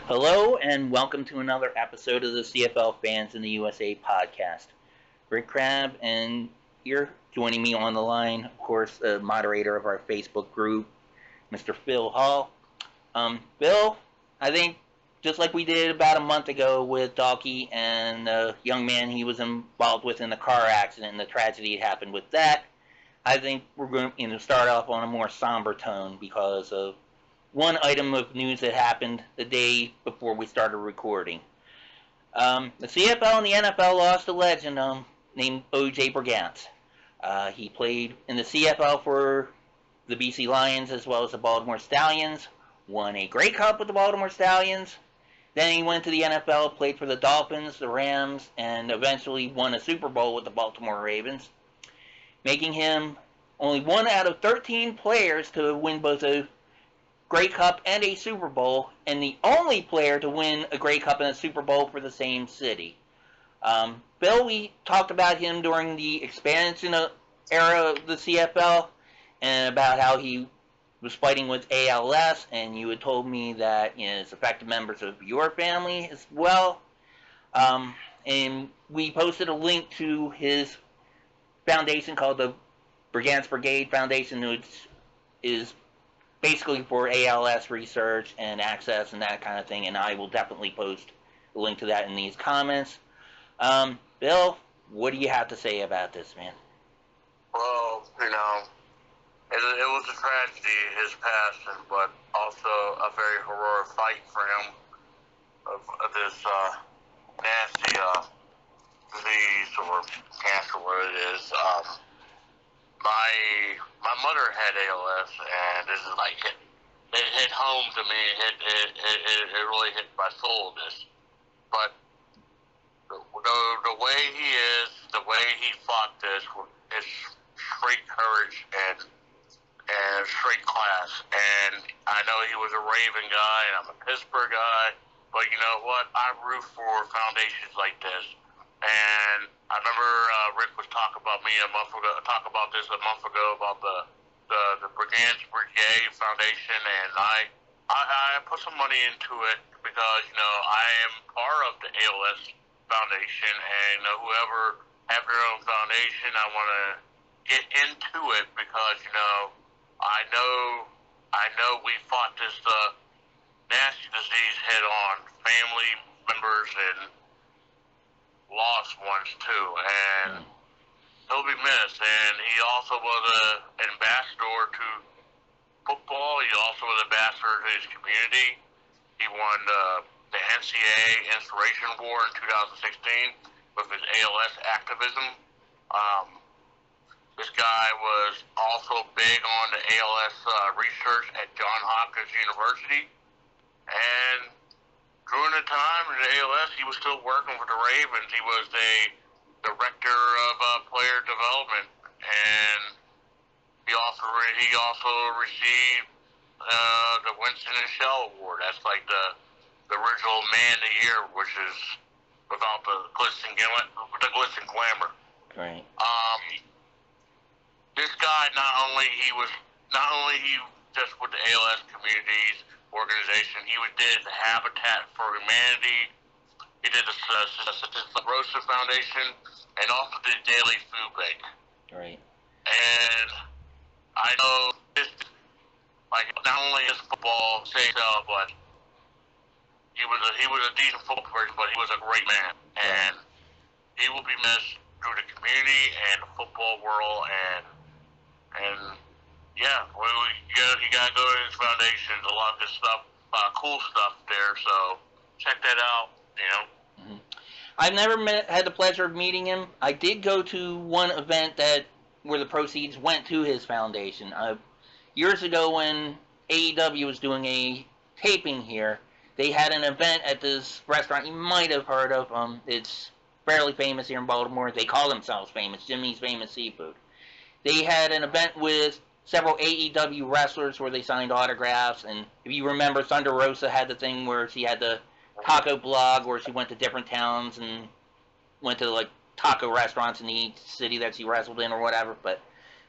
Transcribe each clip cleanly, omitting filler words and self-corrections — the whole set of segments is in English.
Hello and welcome to another episode of the CFL Fans in the USA podcast. Rick Crabb, and you're joining me on the line, of course, the moderator of our Facebook group, Mr. Phil Hall. Bill, I think just like we did about a month ago with Dalkey and the young man he was involved with in the car accident and the tragedy that happened with that, I think we're going to start off on a more somber tone because of one item of news that happened the day before we started recording. The CFL and the NFL lost a legend named O.J. Brigance. He played in the CFL for the BC Lions as well as the Baltimore Stallions, won a Grey Cup with the Baltimore Stallions. Then he went to the NFL, played for the Dolphins, the Rams, and eventually won a Super Bowl with the Baltimore Ravens, making him only one out of 13 players to win both a Grey Cup and a Super Bowl, and the only player to win a Grey Cup and a Super Bowl for the same city. Bill, we talked about him during the expansion era of the CFL and about how he was fighting with ALS, and you had told me that it's affected members of your family as well. And we posted a link to his foundation called the Brigance Brigade Foundation, which is basically for ALS research and access and that kind of thing, and I will definitely post a link to that in these comments. Bill, what do you have to say about this, man? Well, it was a tragedy, his passing, but also a very heroic fight for him of this nasty disease or cancer, what it is. My mother had ALS, and this is like it hit home to me. It really hit my soul. This, but the way he is, the way he fought this, is straight courage and straight class. And I know he was a Raven guy, and I'm a Pittsburgh guy. But you know what? I root for foundations like this. And I remember Rick was talking about me a month ago about the Brigance Brigade Foundation, and I put some money into it because I am part of the ALS Foundation, and whoever have their own foundation, I want to get into it because I know we fought this nasty disease head on, family members and lost ones too, and he'll be missed. And he also was an ambassador to football. He also was an ambassador to his community. He won the NCAA Inspiration Award in 2016 with his ALS activism. This guy was also big on the ALS research at Johns Hopkins University, and during the time in the ALS, he was still working for the Ravens. He was the director of player development, and he also received the Winston and Shell Award. That's like the original Man of the Year, which is without the glitz and glamour. Right. This guy not only he just with the ALS communities organization. He did the Habitat for Humanity. He did the Rosa Foundation, and also did Daily Food Bank. Right. And I know this, like, not only his football CFL, but he was a decent football person, but he was a great man, and he will be missed through the community and the football world, and yeah, you gotta go to his foundation. A lot of good stuff, cool stuff there. So check that out. Mm-hmm. I've never had the pleasure of meeting him. I did go to one event where the proceeds went to his foundation. Years ago, when AEW was doing a taping here, they had an event at this restaurant you might have heard of. It's fairly famous here in Baltimore. They call themselves famous, Jimmy's Famous Seafood. They had an event with several AEW wrestlers where they signed autographs, and if you remember, Thunder Rosa had the thing where she had the taco blog where she went to different towns and went to like taco restaurants in each city that she wrestled in or whatever. But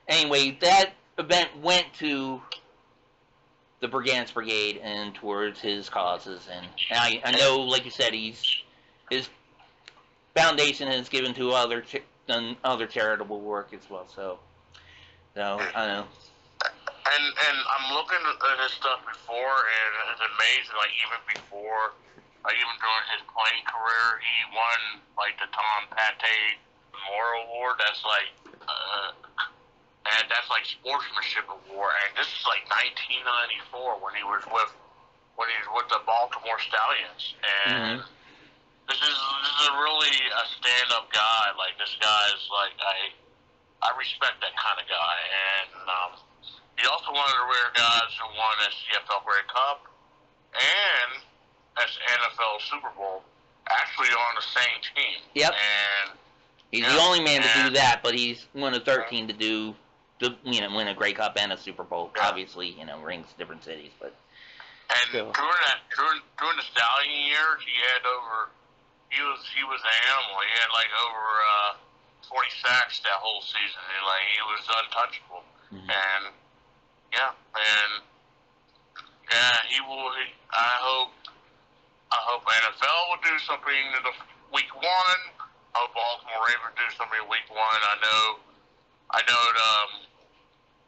anyway, that event went to the Brigance Brigade and towards his causes. And I know, like you said, his foundation has given to done other charitable work as well. So I don't know. And I'm looking at his stuff before, and it's amazing. Like even before, like even during his playing career, he won like the Tom Pate Memorial Award. That's like, and that's like sportsmanship award. And this is like 1994 when he was with the Baltimore Stallions. And this is really a stand-up guy. Like this guy is like I respect that kind of guy. And he also one of the rare guys who won a CFL Grey Cup and as NFL Super Bowl, actually on the same team. Yep. And he's the only man to do that, but he's one of 13 to win a Grey Cup and a Super Bowl. Yeah. Obviously, rings different cities, but. And during the Stallion years, he was an animal. He had like over 40 sacks that whole season. He was untouchable. Mm-hmm. And he will. I hope NFL will do something in the week one. I hope Baltimore Ravens do something in week one. I know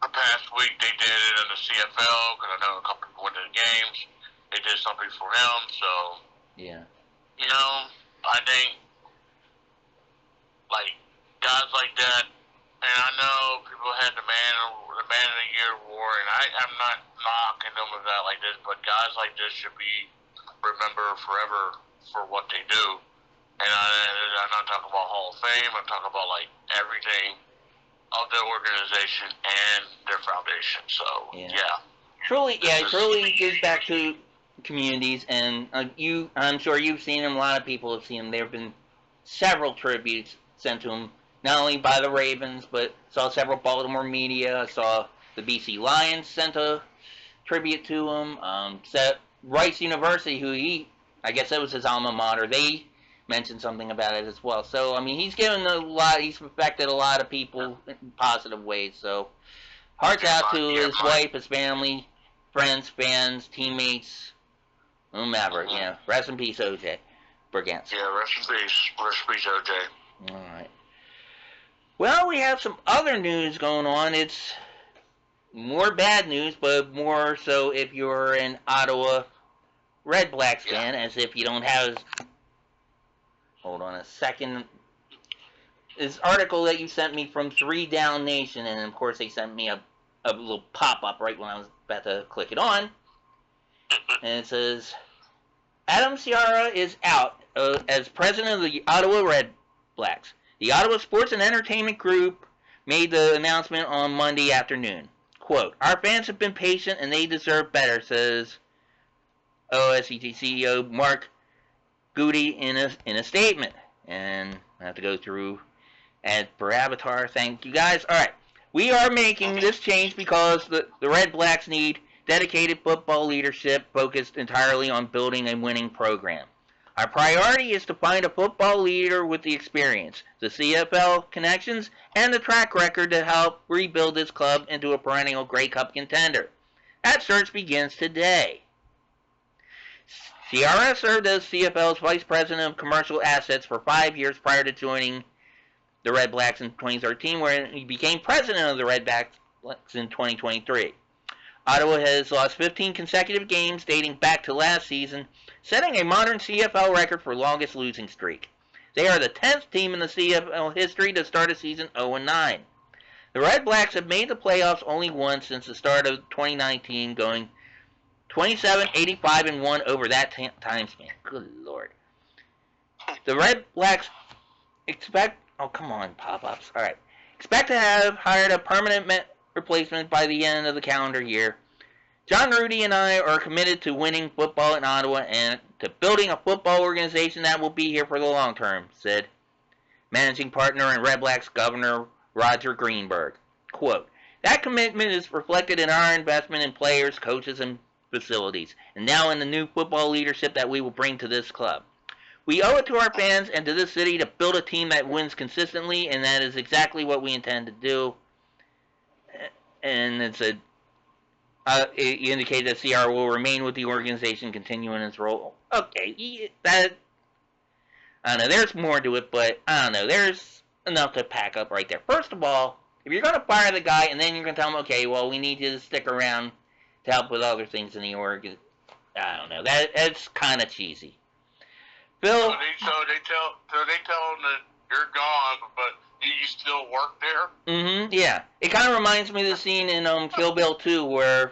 the past week they did it in the CFL because I know a couple people went to the games. They did something for him. So yeah, I think like guys like that. And I know people had the Man of the Year award, and I'm not knocking them with that like this, but guys like this should be remembered forever for what they do. And I'm not talking about Hall of Fame. I'm talking about like everything of their organization and their foundation. So yeah. Truly gives back to communities, and I'm sure you've seen him. A lot of people have seen him. There have been several tributes sent to him. Not only by the Ravens, but saw several Baltimore media. I saw the BC Lions sent a tribute to him. Rice University, I guess that was his alma mater, they mentioned something about it as well. So, he's given he's affected a lot of people in positive ways. So, hearts out to his wife, his family, friends, fans, teammates, whomever. Rest in peace, OJ Brigance. Yeah, rest in peace. Rest in peace, OJ. All right. Well, we have some other news going on. It's more bad news, but more so if you're an Ottawa Redblacks fan, as if you don't have... Hold on a second. This article that you sent me from 3 Down Nation, and of course they sent me a little pop-up right when I was about to click it on. And it says, Adrian Sciarra is out as president of the Ottawa Redblacks. The Ottawa Sports and Entertainment Group made the announcement on Monday afternoon. Quote, our fans have been patient and they deserve better, says OSET CEO Mark Goody in a statement. And I have to go through ad per avatar. Thank you guys. Alright, we are making this change because the Redblacks need dedicated football leadership focused entirely on building a winning program. Our priority is to find a football leader with the experience, the CFL connections, and the track record to help rebuild this club into a perennial Grey Cup contender. That search begins today. Sciarra served as CFL's Vice President of Commercial Assets for 5 years prior to joining the Redblacks in 2013, where he became President of the Redblacks in 2023. Ottawa has lost 15 consecutive games dating back to last season, setting a modern CFL record for longest losing streak. They are the 10th team in the CFL history to start a season 0-9. The Redblacks have made the playoffs only once since the start of 2019, going 27-85-1 over that time span. Good Lord. The Redblacks expect... Oh, come on, pop-ups. All right. Expect to have hired a permanent replacement by the end of the calendar year. John Rudy and I are committed to winning football in Ottawa and to building a football organization that will be here for the long term, said managing partner and Redblacks Governor Roger Greenberg. Quote, that commitment is reflected in our investment in players, coaches, and facilities, and now in the new football leadership that we will bring to this club. We owe it to our fans and to this city to build a team that wins consistently, and that is exactly what we intend to do. And it said, You indicate that Sciarra will remain with the organization, continuing his role. Okay, that I don't know. There's more to it, but I don't know. There's enough to pack up right there. First of all, if you're going to fire the guy and then you're going to tell him, okay, well, we need you to stick around to help with other things in the org, I don't know. That's kind of cheesy. Phil, so they tell him that you're gone, but you still work there. Yeah. It kind of reminds me of the scene in Kill Bill 2 where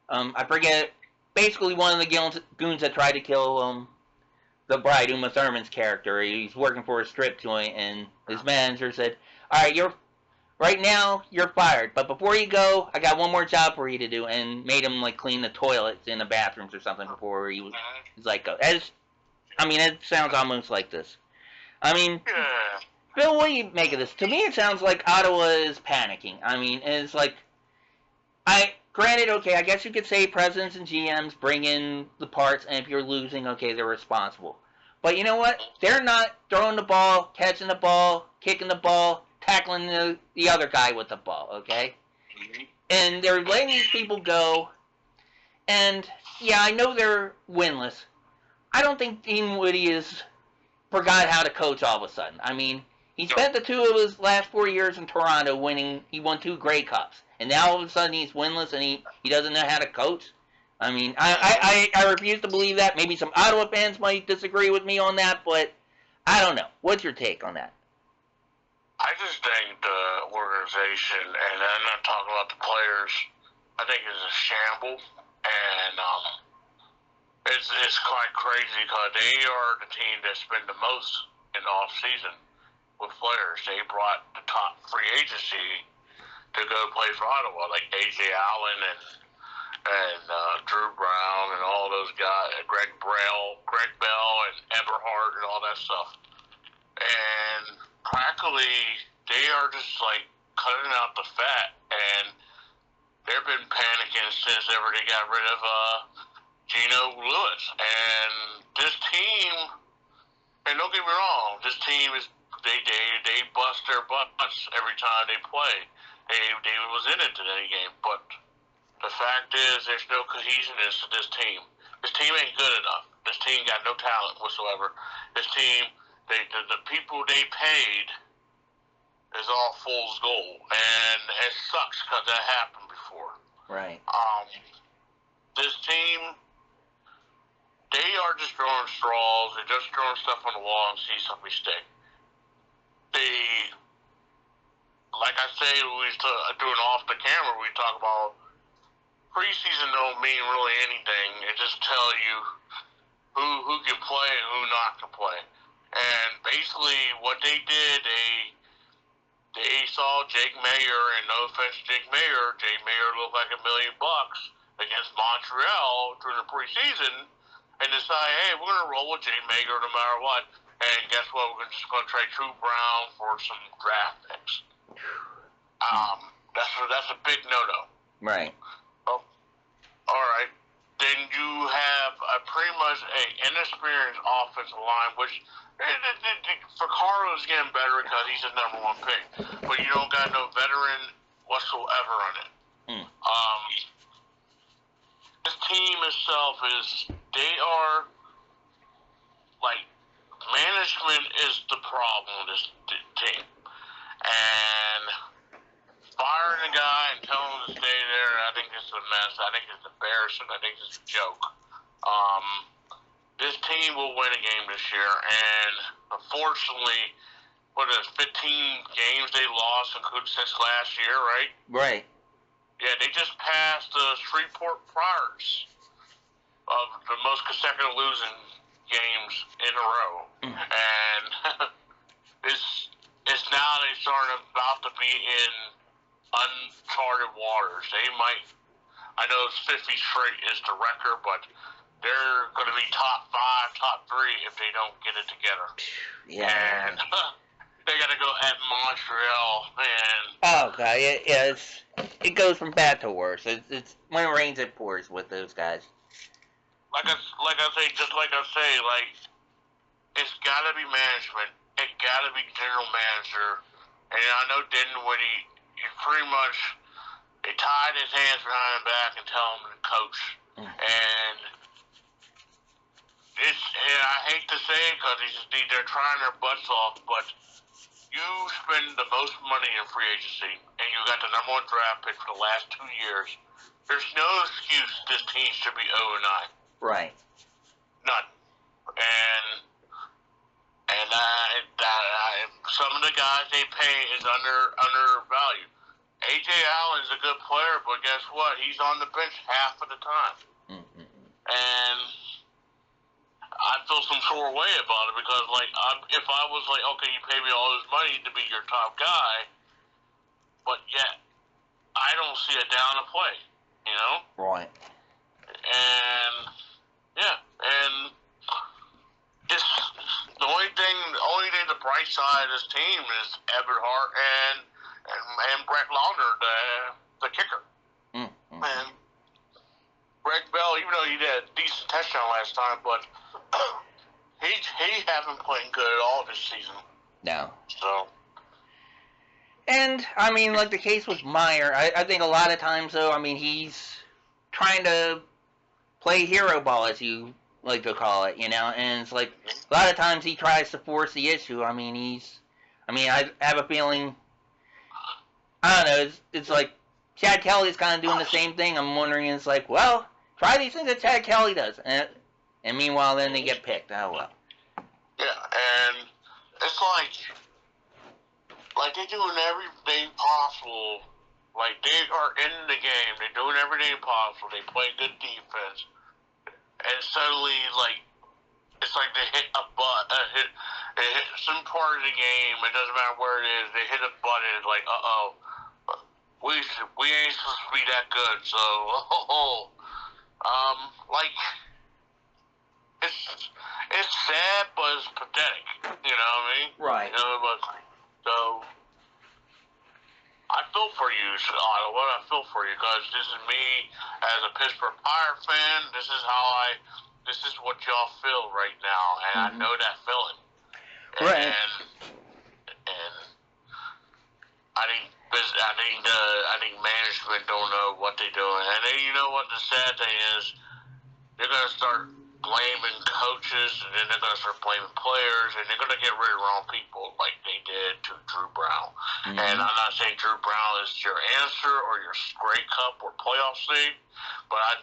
I forget. Basically, one of the goons that tried to kill the bride, Uma Thurman's character. He's working for a strip joint, and his manager said, "All right, right now you're fired, but before you go, I got one more job for you to do," and made him like clean the toilets in the bathrooms or something before he was like, it sounds almost like this. I mean, Phil, what do you make of this? To me, it sounds like Ottawa is panicking. I mean, it's like, granted, okay, I guess you could say presidents and GMs bring in the parts, and if you're losing, okay, they're responsible. But you know what? They're not throwing the ball, catching the ball, kicking the ball, tackling the other guy with the ball, okay? And they're letting these people go, and yeah, I know they're winless. I don't think Dean Woody has forgot how to coach all of a sudden. I mean, he spent the 2 of his last 4 years in Toronto winning. He won 2 Grey Cups. And now all of a sudden he's winless and he doesn't know how to coach. I mean, I refuse to believe that. Maybe some Ottawa fans might disagree with me on that, but I don't know. What's your take on that? I just think the organization, and I'm not talking about the players, I think it's a shamble. And it's quite crazy because they are the team that spend the most in the off-season with players. They brought the top free agency to go play for Ottawa, like A.J. Allen and Drew Brown and all those guys, Greg Bell and Eberhard and all that stuff. And practically, they are just like cutting out the fat, and they've been panicking since ever they got rid of Geno Lewis. And this team, and don't get me wrong, this team is they bust their butts every time they play. They was in it in any game, but the fact is there's no cohesiveness to this team. This team ain't good enough. This team got no talent whatsoever. This team, the people they paid is all fool's gold, and it sucks because that happened before. Right. This team, they are just throwing straws. They're just throwing stuff on the wall and see something stick. Like I say, we doing off the camera, we talk about preseason don't mean really anything. It just tell you who can play and who not can play. And basically, what they did, they saw Jake Mayer, and no offense to Jake Mayer looked like $1 million against Montreal during the preseason, and decide, hey, we're gonna roll with Jake Mayer no matter what. And guess what? We're just gonna trade Drew Brown for some draft picks. That's a big no-no. Right. Oh, all right. Then you have pretty much an inexperienced offensive line, which for Carlos is getting better because he's the number 1 pick, but you don't got no veteran whatsoever on it. This team itself they are like, management is the problem with this team. And firing a guy and telling him to stay there, I think it's a mess. I think it's embarrassing. I think it's a joke. This team will win a game this year, and unfortunately, 15 games they lost, including since last year, right? Right. Yeah, they just passed the Shreveport Friars of the most consecutive losing games in a row. And it's now they're starting about to be in uncharted waters. They might, I know it's 50 straight is the record, but they're going to be top 5, top 3 if they don't get it together. Yeah. And they got to go at Montreal, man. Oh, God. Yeah, it goes from bad to worse. It's when it rains, it pours with those guys. Like I say, it's got to be management. It got to be general manager. And I know Dinwiddie, he pretty much they tied his hands behind his back and tell him to coach. And I hate to say it because they're trying their butts off, but you spend the most money in free agency, and you got the #1 draft pick for the last 2 years. There's no excuse this team should be 0-9. Right. None. And some of the guys they pay is undervalued. A.J. Allen's a good player, but guess what? He's on the bench half of the time. Mm-hmm. And I feel some sort of way about it because, like, if I was like, okay, you pay me all this money to be your top guy, but yet I don't see it down to play, you know? Right. And it's the only thing, the bright side of this team is Everett Hart and Brett Lauder, the kicker. Mm-hmm. And Greg Bell, even though he did a decent touchdown last time, but he hasn't played good at all this season. No. So. And, I mean, like the case with Meyer, I think a lot of times, though, I mean, he's trying to play hero ball, as you like to call it, you know, and it's like, a lot of times he tries to force the issue. I mean, I have a feeling, I don't know, it's like, Chad Kelly's kind of doing the same thing. I'm wondering, it's like, well, try these things that Chad Kelly does, and meanwhile, then they get picked. Oh, well. Yeah, and it's like they're doing everything possible. Like, they are in the game. They're doing everything possible. They play good defense. And suddenly, like, it's like they hit a they hit some part of the game. It doesn't matter where it is. They hit a button. It's like, uh-oh. We ain't supposed to be that good. So, like, it's sad, but it's pathetic. You know what I mean? Right. You know, but, so, I feel for you, Ottawa. I feel for you because this is me as a Pittsburgh Pirate fan. This is what y'all feel right now, and I know that feeling. Right. And I think management don't know what they're doing, and then you know what the sad thing is, they're gonna start blaming coaches, and then they're gonna start blaming players, and they're gonna get rid of wrong people like they did to Drew Brown. And I'm not saying Drew Brown is your answer or your Grey Cup or playoff seed, but I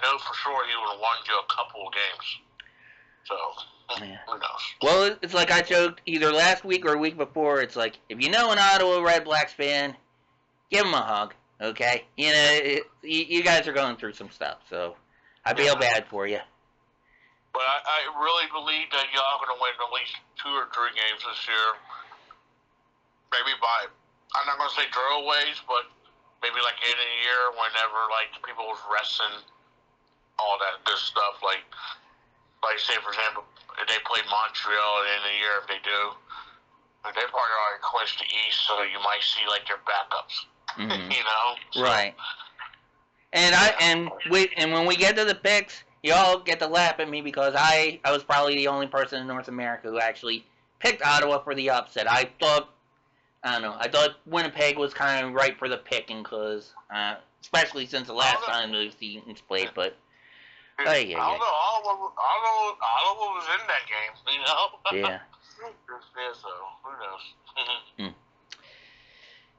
know for sure he would have won you a couple of games. So who knows? Well, it's like I joked either last week or a week before. It's like, if you know an Ottawa Redblacks fan, give him a hug, okay? You know, you guys are going through some stuff, so I feel bad for you. But I really believe that y'all are going to win at least 2 or 3 games this year. Maybe I'm not going to say throwaways, but maybe like in a year whenever like people was resting, all that good stuff. Like say for example, if they play Montreal in a year, if they do, they probably already clinched the East, so you might see like their backups. Mm-hmm. You know, so, right? And when we get to the picks, you all get to laugh at me because I was probably the only person in North America who actually picked Ottawa for the upset. I thought Winnipeg was kind of right for the picking because, especially since the last time the seasons played. But I don't know. Ottawa was in that game, you know. Yeah. So who knows?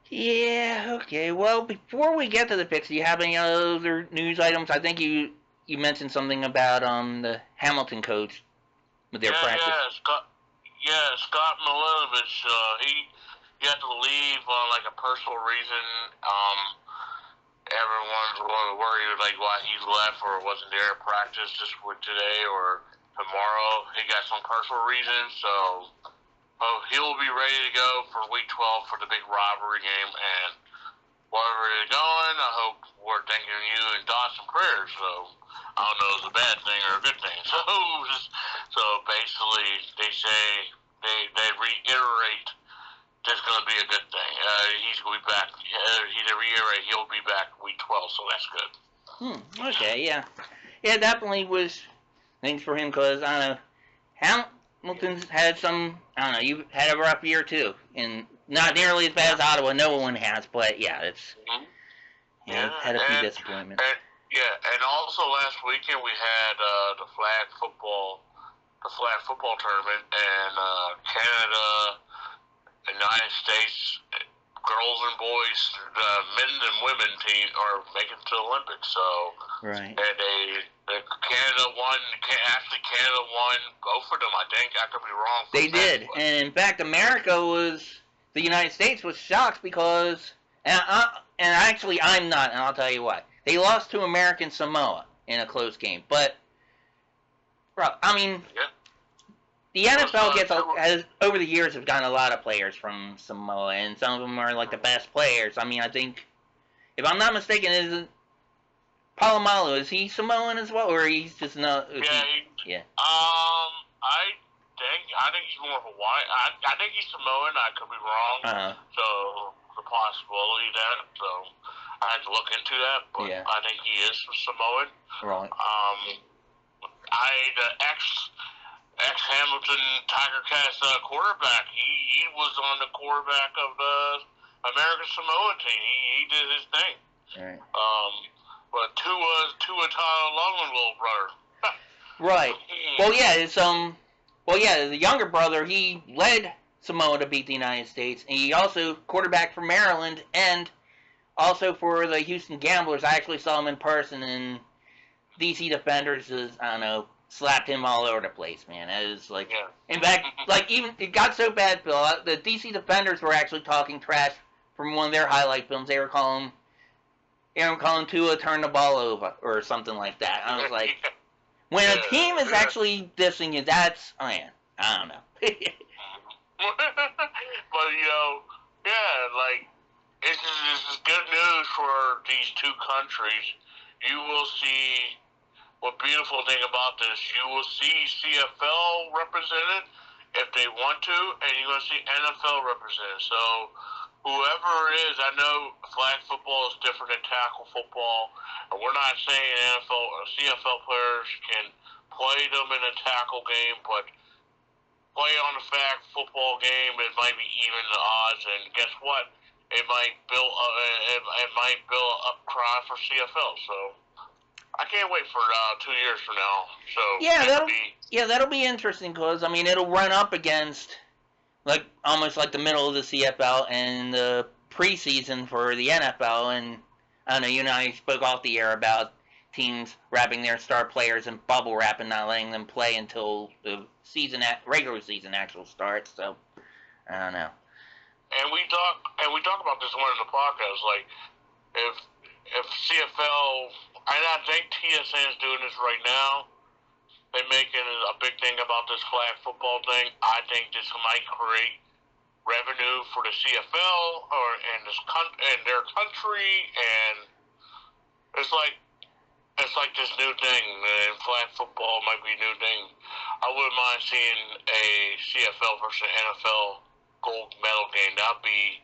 Yeah. Okay. Well, before we get to the picks, do you have any other news items? I think you mentioned something about the Hamilton coach with their practice. Scott Milanovich, he had to leave on like a personal reason. Everyone's worried like why he left or wasn't there at practice this week today or tomorrow. He got some personal reasons, so he'll be ready to go for week 12 for the big rivalry game. And wherever they're going, I hope we're thinking you and thoughts and prayers. So I don't know if it's a bad thing or a good thing. So basically, they say they reiterate there's going to be a good thing. He's going to be back. He'll be back week 12, so that's good. Okay, yeah. Yeah, definitely was things for him because, I don't know, Hamilton's had some, I don't know, you've had a rough year too. And not nearly as bad as Ottawa, no one has, but yeah, it's... Yeah, had a few disappointments. And also last weekend we had the flag football tournament, and Canada, United States, girls and boys, men and women team are making it to the Olympics. So right, and Canada won. Actually, Canada won both of them. I think I could be wrong. They did, and in fact, the United States was shocked because, and actually I'm not, and I'll tell you why. They lost to American Samoa in a close game, but, bro, I mean. Yeah. The NFL has over the years have gotten a lot of players from Samoa, and some of them are like the best players. I mean, I think, if I'm not mistaken, is Palomalu, is he Samoan as well, or he's just not? Yeah. I think he's more of a white. I think he's Samoan. I could be wrong. So the possibility that. So I had to look into that, but I think he is Samoan. Right. The ex-Hamilton Tiger Cats quarterback. He was on the quarterback of the American Samoa team. He did his thing. Right. But Tua Tagovailoa's little brother. Right. The younger brother, he led Samoa to beat the United States, and he also quarterbacked for Maryland and also for the Houston Gamblers. I actually saw him in person, and DC Defenders slapped him all over the place, man. It was like, in fact, even it got so bad, Phil. The DC Defenders were actually talking trash from one of their highlight films. They were calling Tua turn the ball over or something like that. I was like, when a team is actually dissing you, that's I don't know. But this is good news for these two countries. You will see. What beautiful thing about this, you will see CFL represented if they want to, and you're going to see NFL represented. So whoever it is, I know flag football is different than tackle football, and we're not saying NFL or CFL players can play them in a tackle game, but play on a flag football game, it might be even the odds, and guess what? It might build up crowd for CFL. So I can't wait for 2 years from now. So that'll be interesting because I mean it'll run up against almost like the middle of the CFL and the preseason for the NFL. And I don't know, you and I spoke off the air about teams wrapping their star players in bubble wrap and not letting them play until the regular season actual starts. So I don't know. And we talk about this one in the podcast. Like if CFL. And I think TSN is doing this right now. They're making a big thing about this flag football thing. I think this might create revenue for the CFL and their country, and it's like this new thing. And flag football might be a new thing. I wouldn't mind seeing a CFL versus NFL gold medal game. That'd be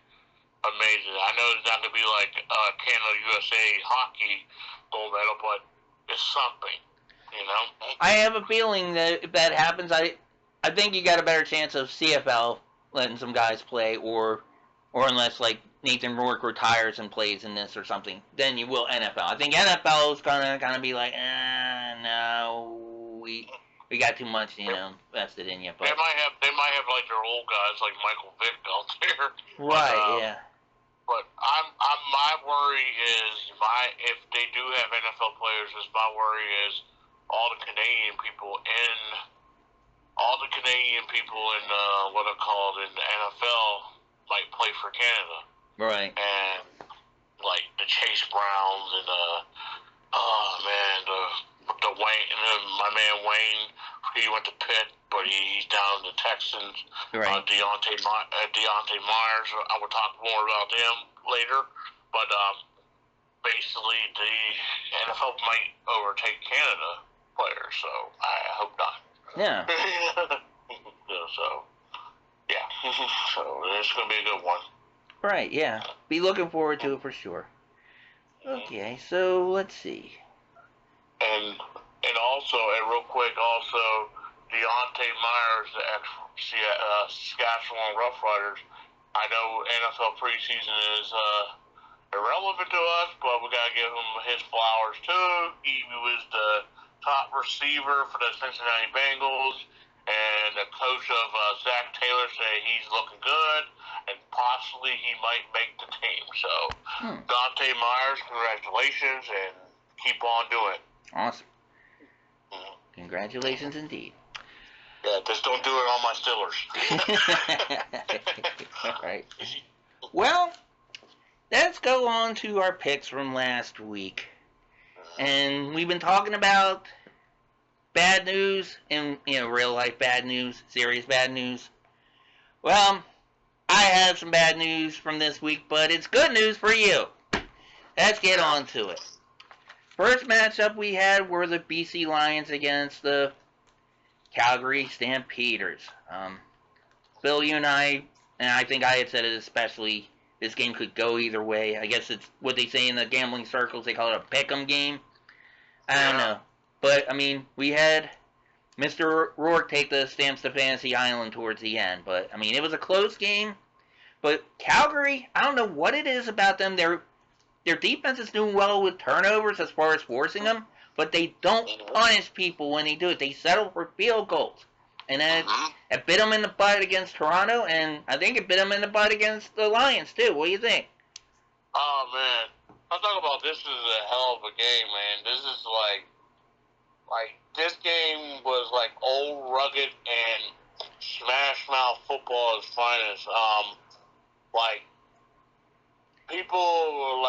amazing. I know it's not gonna be like Canada USA hockey gold medal, but it's something, I have a feeling that if that happens, I think you got a better chance of CFL letting some guys play, or unless like Nathan Rourke retires and plays in this or something, then you will NFL. I think NFL is gonna be like, no, we got too much, vested in you. But they might have like their old guys like Michael Vick out there. Right. But my worry is if they do have NFL players, my worry is all the Canadian people in what are called in the NFL might play for Canada. Right. And like the Chase Browns and the Wayne, my man Wayne, he went to Pitt, but he's down in the Texans. Right. Deontay Myers, I will talk more about him later. But basically, the NFL might overtake Canada players, so I hope not. Yeah. So it's going to be a good one. Right, yeah. Be looking forward to it for sure. Okay, so let's see. And real quick, Deontay Myers, the ex-Saskatchewan Roughriders. I know NFL preseason is irrelevant to us, but we gotta give him his flowers too. He was the top receiver for the Cincinnati Bengals, and the coach of Zach Taylor said he's looking good, and possibly he might make the team. So, Dante Myers, congratulations, and keep on doing it. Awesome. Congratulations indeed. Yeah, just don't do it on my Steelers. All right. Well, let's go on to our picks from last week. And we've been talking about bad news and, real life bad news, serious bad news. Well, I have some bad news from this week, but it's good news for you. Let's get on to it. First matchup we had were the BC Lions against the Calgary Stampeders. Bill, you and I think I had said it especially, this game could go either way. I guess it's what they say in the gambling circles, they call it a pick'em game. I don't know. But, we had Mr. Rourke take the Stamps to Fantasy Island towards the end. But, it was a close game. But Calgary, I don't know what it is about them. Their defense is doing well with turnovers as far as forcing them, but they don't punish people when they do it. They settle for field goals. And it bit them in the butt against Toronto, and I think it bit them in the butt against the Lions, too. What do you think? Oh, man. I'm talking about this is a hell of a game, man. This is this game was like old, rugged, and smash-mouth football at its finest. People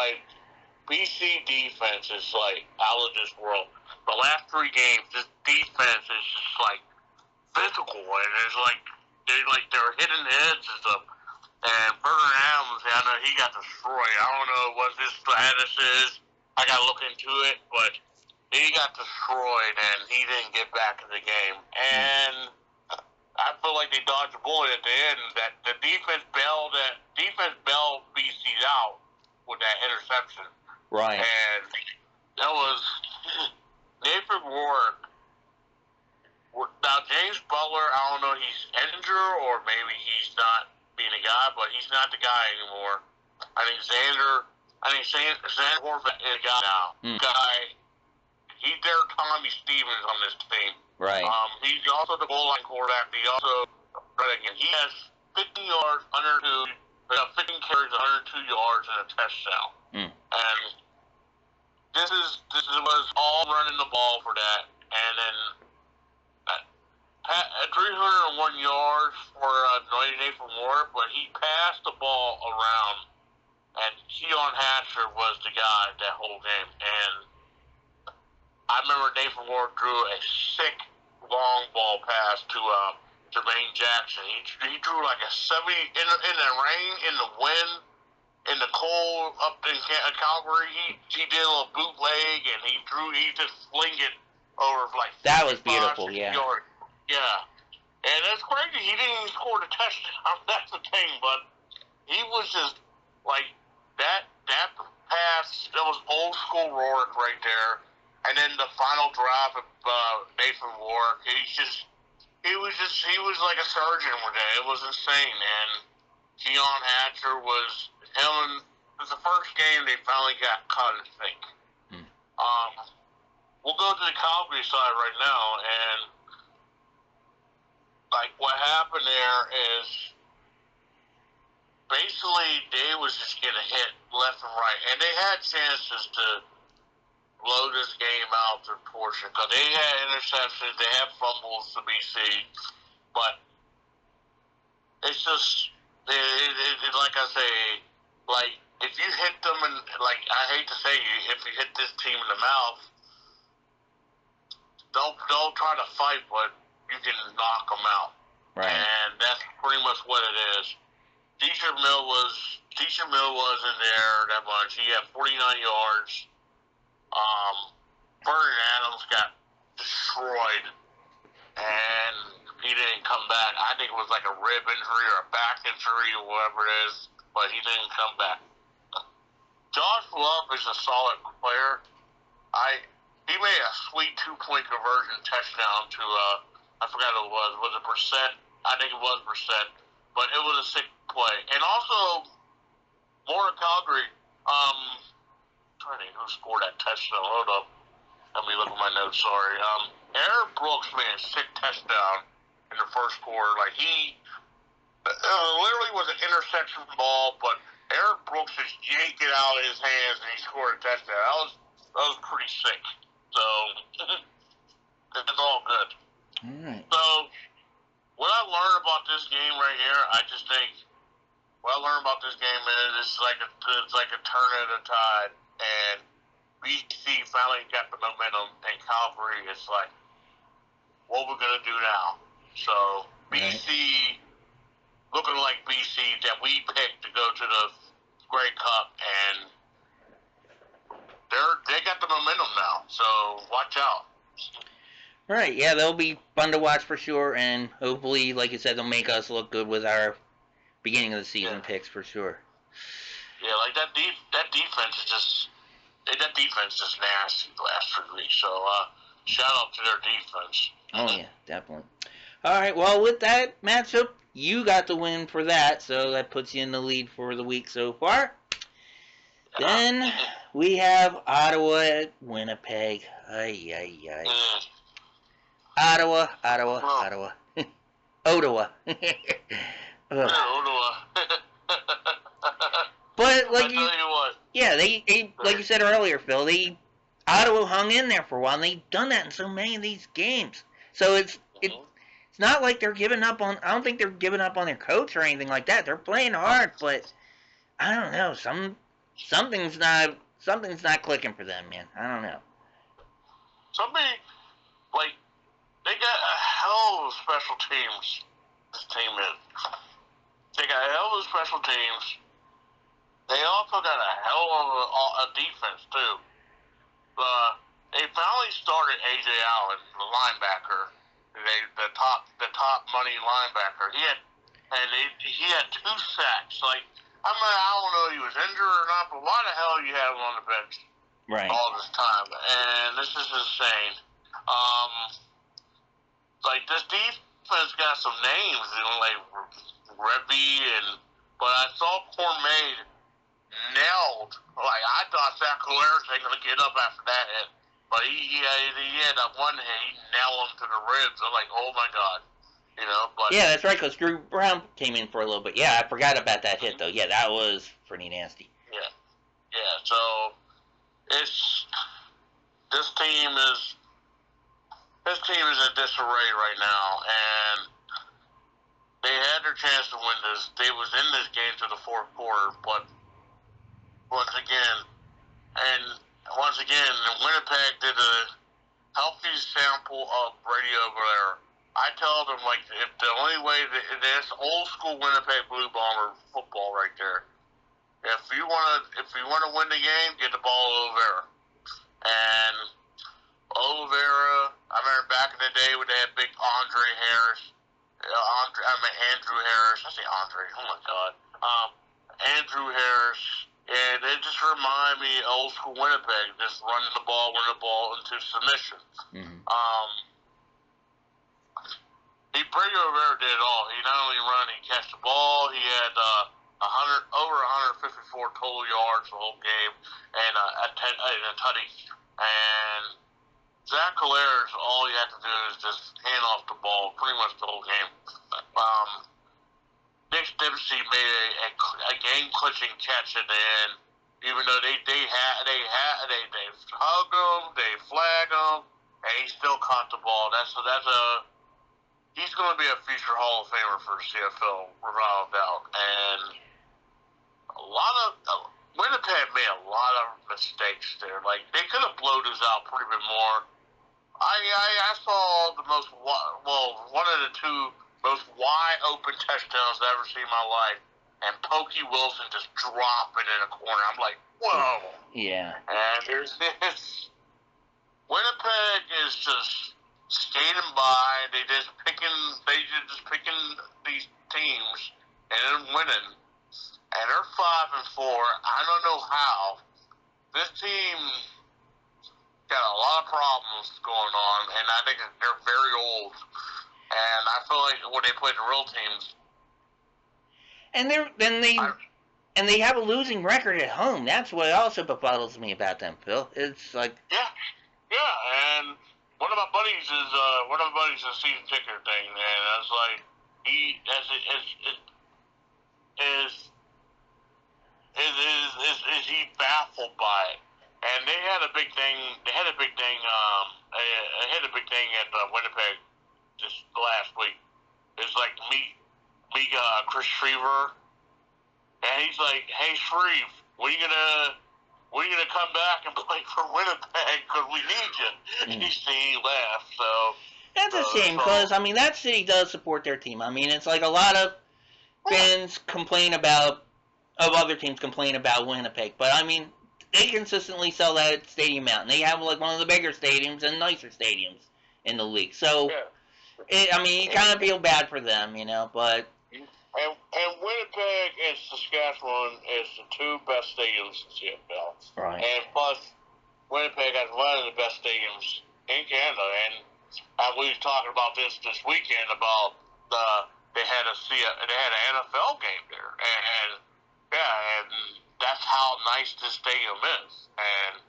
BC defense is out of this world. The last 3 games, this defense is just physical, and it's they're hitting heads and stuff. And Vernon Adams, I know he got destroyed. I don't know what his status is. I gotta look into it, but he got destroyed, and he didn't get back in the game. And I feel like they dodged a bullet at the end. That the defense bailed BC out with that interception. Right. And that was Nathan Rourke. Now James Butler, I don't know, he's injured or maybe he's not being a guy, but he's not the guy anymore. I think Xander Horvath is a guy now. He's their Tommy Stevens on this team. Right. He's also the goal line quarterback. He has 15 yards, 15 carries, 102 yards, and a touchdown. And this was all running the ball for that. And then 301 yards for Nathan Ward, but he passed the ball around, and Keon Hatcher was the guy that whole game. And I remember Nathan Ward drew a sick long ball pass to Jermaine Jackson. He drew like a 70 in the rain, in the wind, in the cold up in Calgary. He did a little bootleg, and he just flinged it over that was beautiful, yeah. Yards. Yeah. And that's crazy. He didn't even score the touchdown. That's the thing, but he was just that pass. That was old school Rourke right there. And then the final drive of Nathan Rourke. He was like a surgeon one day. It was insane. And Keon Hatcher was him. It was the first game they finally got cut, I think. We'll go to the Calgary side right now, and what happened there is basically they was just getting hit left and right, and they had chances to blow this game out their portion because they had interceptions, they had fumbles to BC, but it's just like I say, if you hit them and I hate to say if you hit this team in the mouth, don't try to fight, but you can knock them out. Right. And that's pretty much what it is. Deisha Mill wasn't there that much. He had 49 yards. Vernon Adams got destroyed, and he didn't come back. I think it was like a rib injury or a back injury or whatever it is, but he didn't come back. Josh Love is a solid player. He made a sweet 2-point conversion touchdown to I forgot who it was. Was it Brissett? I think it was Brissett. But it was a sick play. And also, more Calgary, Trying to think who scored that touchdown. Hold up. Let me look at my notes. Sorry. Aaron Brooks made a sick touchdown in the first quarter. Like he literally was an interception ball, but Aaron Brooks just yanked it out of his hands and he scored a touchdown. That was pretty sick. So it's all good. All right. So what I learned about this game right here, I just think what I learned about this game is it's like a turn of the tide, and BC finally got the momentum, and Calvary is like, what we're gonna do now. So BC looking like BC that we picked to go to the Grey Cup, and they got the momentum now. So watch out. Right, yeah, they'll be fun to watch for sure, and hopefully, like you said, they'll make us look good with our beginning of the season picks for sure. Yeah, like that defense is just nasty the last 3 weeks. So shout out to their defense. Oh yeah, definitely. All right, well with that matchup, you got the win for that, so that puts you in the lead for the week so far. Then we have Ottawa at Winnipeg. Ay. Ottawa. Ottawa. Ottawa. But like they like you said earlier, Phil, Ottawa hung in there for a while, and they've done that in so many of these games. So it's not like they're giving up on. I don't think they're giving up on their coach or anything like that. They're playing hard, but I don't know. Something's not clicking for them, man. I don't know. They got a hell of special teams. This team is. They got a hell of special teams. They also got a hell of a defense too. They finally started AJ Allen, the linebacker. The top money linebacker. He had 2 sacks. Like I don't know if he was injured or not, but why the hell you have him on the bench all this time? And this is insane. Like this defense got some names, like Rebby but I saw Cormade nailed. Like I thought Zach Collares ain't gonna get up after that hit, but he had that one hit, he nailed him to the ribs. I'm like, oh my god, But yeah, that's right, because Drew Brown came in for a little bit. Yeah, I forgot about that hit though. Yeah, that was pretty nasty. Yeah. So this team is in disarray right now, and they had their chance to win this. They was in this game to the fourth quarter, but once again, Winnipeg did a healthy sample of Brady over there. I tell them, like, if the only way that's old school Winnipeg Blue Bomber football right there. If you want to win the game, get the ball over there. And Oliveira, I remember back in the day when they had big Andrew Harris. I say Andre. Oh my God. Andrew Harris. And it just reminded me of old school Winnipeg, just running the ball into submission. Mm-hmm. Brady Rivera did it all. He not only run, he catch the ball. He had over 154 total yards the whole game, and a tutty. And Zach Collares, all you have to do is just hand off the ball pretty much the whole game. Nick Dempsey made a game-clinching catch at the end, even though they hugged him, they flagged him, and he still caught the ball. He's going to be a future Hall of Famer for CFL, without a doubt. And Winnipeg made a lot of mistakes there. Like they could have blown this out pretty bit more. I saw one of the 2 most wide open touchdowns I've ever seen in my life, and Pokey Wilson just dropping in a corner. I'm like, whoa. Yeah. And there's this. Winnipeg is just skating by. They just picking these teams and then winning. And they're 5-4. I don't know how. This team got a lot of problems going on, and I think they're very old. And I feel like when they play the real teams, And they have a losing record at home. That's what also befuddles me about them, Phil. It's like and one of my buddies is a season ticket thing, and I was like, is he baffled by it? And they had a big thing. They had a big thing. At Winnipeg just last week. It's like meet Chris Shriver, and he's like, "Hey Shreve, when are you gonna come back and play for Winnipeg? Because we need you." Mm. He laughed. So that's a shame because I mean that city does support their team. I mean it's like a lot of fans complain about other teams complain about Winnipeg, but I mean they consistently sell that stadium out, and they have like one of the bigger stadiums and nicer stadiums in the league. So. Yeah. You kind of feel bad for them, but... And Winnipeg and Saskatchewan is the two best stadiums in CFL. Right. And plus, Winnipeg has one of the best stadiums in Canada. And we were talking about this weekend about they had an NFL game there. And that's how nice this stadium is. And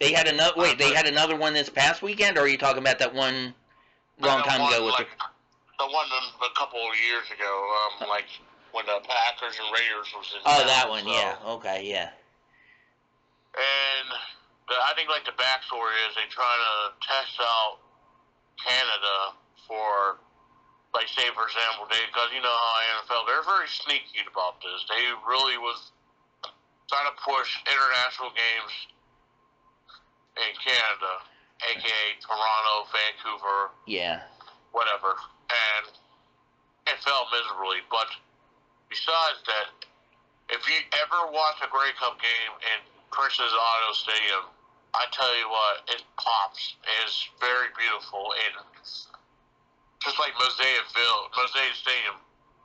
they had another one this past weekend, or are you talking about that one... long time ago with the one a couple of years ago, like when the Packers and Raiders was in. Oh, that one, yeah. Okay, yeah. And I think like the backstory is they trying to test out Canada for, like, say for example, because you know how NFL, they're very sneaky about this. They really was trying to push international games in Canada. A.K.A. Toronto, Vancouver, whatever, and it fell miserably. But besides that, if you ever watch a Grey Cup game in Princess Auto Stadium, I tell you what, it pops. It's very beautiful, and just like Mosaic Stadium,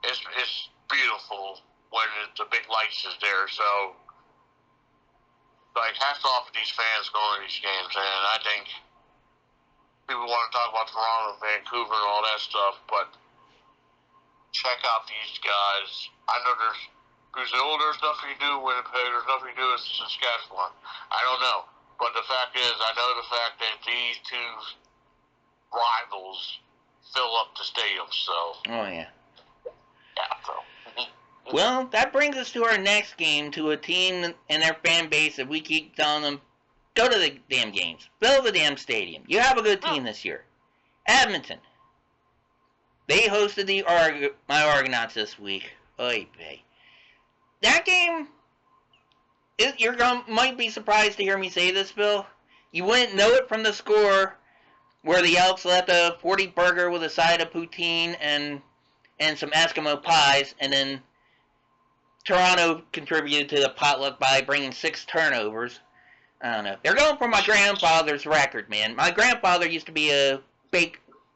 it's beautiful when the big lights is there. So, like, hats off to these fans going to these games, and I think people want to talk about Toronto and Vancouver and all that stuff, but check out these guys. I know there's nothing to do with Winnipeg, there's nothing to do with Saskatchewan. I don't know. But the fact is, I know the fact that these two rivals fill up the stadium, so. Oh, yeah. Yeah, so. Well, that brings us to our next game, to a team and their fan base that we keep telling them, go to the damn games. Fill the damn stadium. You have a good team this year. Edmonton. They hosted my Argonauts this week. Oy vey. That game, might be surprised to hear me say this, Bill. You wouldn't know it from the score, where the Elks left a 40 burger with a side of poutine and some Eskimo pies, and then Toronto contributed to the potluck by bringing 6 turnovers. I don't know. They're going for my grandfather's record, man. My grandfather used to be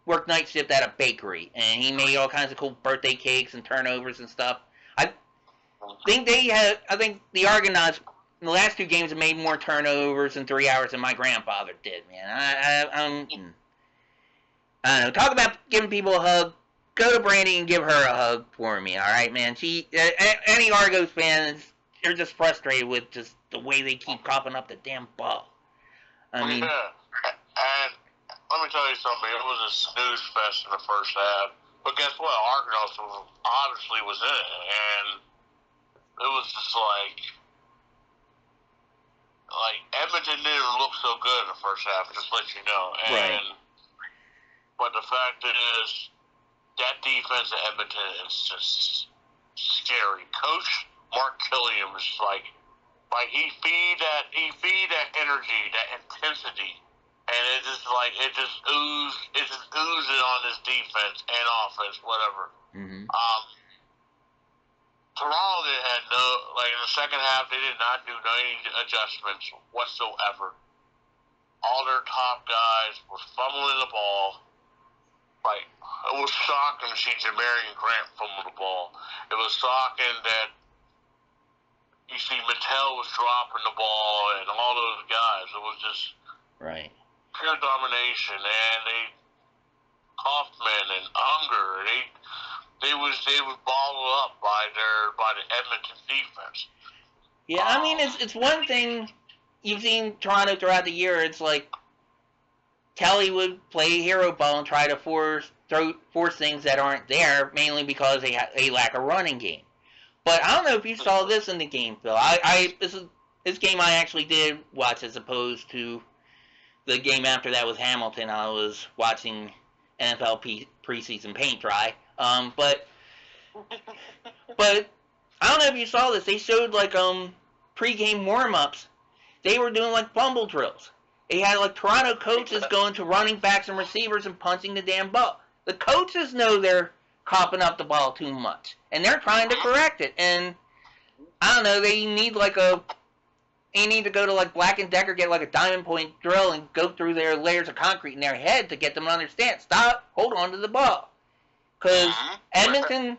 work night shift at a bakery, and he made all kinds of cool birthday cakes and turnovers and stuff. I think the Argonauts in the last 2 games have made more turnovers in 3 hours than my grandfather did, man. I don't know. Talk about giving people a hug. Go to Brandy and give her a hug for me, all right, man? Any Argos fans, they're just frustrated with just the way they keep coughing up the damn ball. I mean, and let me tell you something. It was a snooze fest in the first half, but guess what? Argos obviously was in it, and it was just like Edmonton didn't look so good in the first half. Just to let you know, right. But the fact is, that defense at Edmonton is just scary. Coach Mark Killian was like he feed that energy, that intensity, and it just oozes on his defense and offense, whatever. Mm-hmm. Toronto had in the second half they did not do any adjustments whatsoever. All their top guys were fumbling the ball. Like, it was shocking to see Jamarian Grant fumble the ball. It was shocking that you see Mattel was dropping the ball and all those guys. It was just right. Pure domination. And Hoffman and Unger, they they was balled up by the Edmonton defense. Yeah, I mean, it's one thing you've seen Toronto throughout the year. It's like Kelly would play hero ball and try to force things that aren't there, mainly because they lack a running game. But I don't know if you saw this in the game, Phil. This game I actually did watch as opposed to the game after that with Hamilton. I was watching NFL preseason paint dry. But I don't know if you saw this. They showed like pregame warm-ups. They were doing like fumble drills. They had like Toronto coaches going to running backs and receivers and punching the damn ball. The coaches know they're copping up the ball too much, and they're trying to correct it. And I don't know. They need to go to like Black and Decker, get like a diamond point drill, and go through their layers of concrete in their head to get them to understand. Stop. Hold on to the ball. Because Edmonton,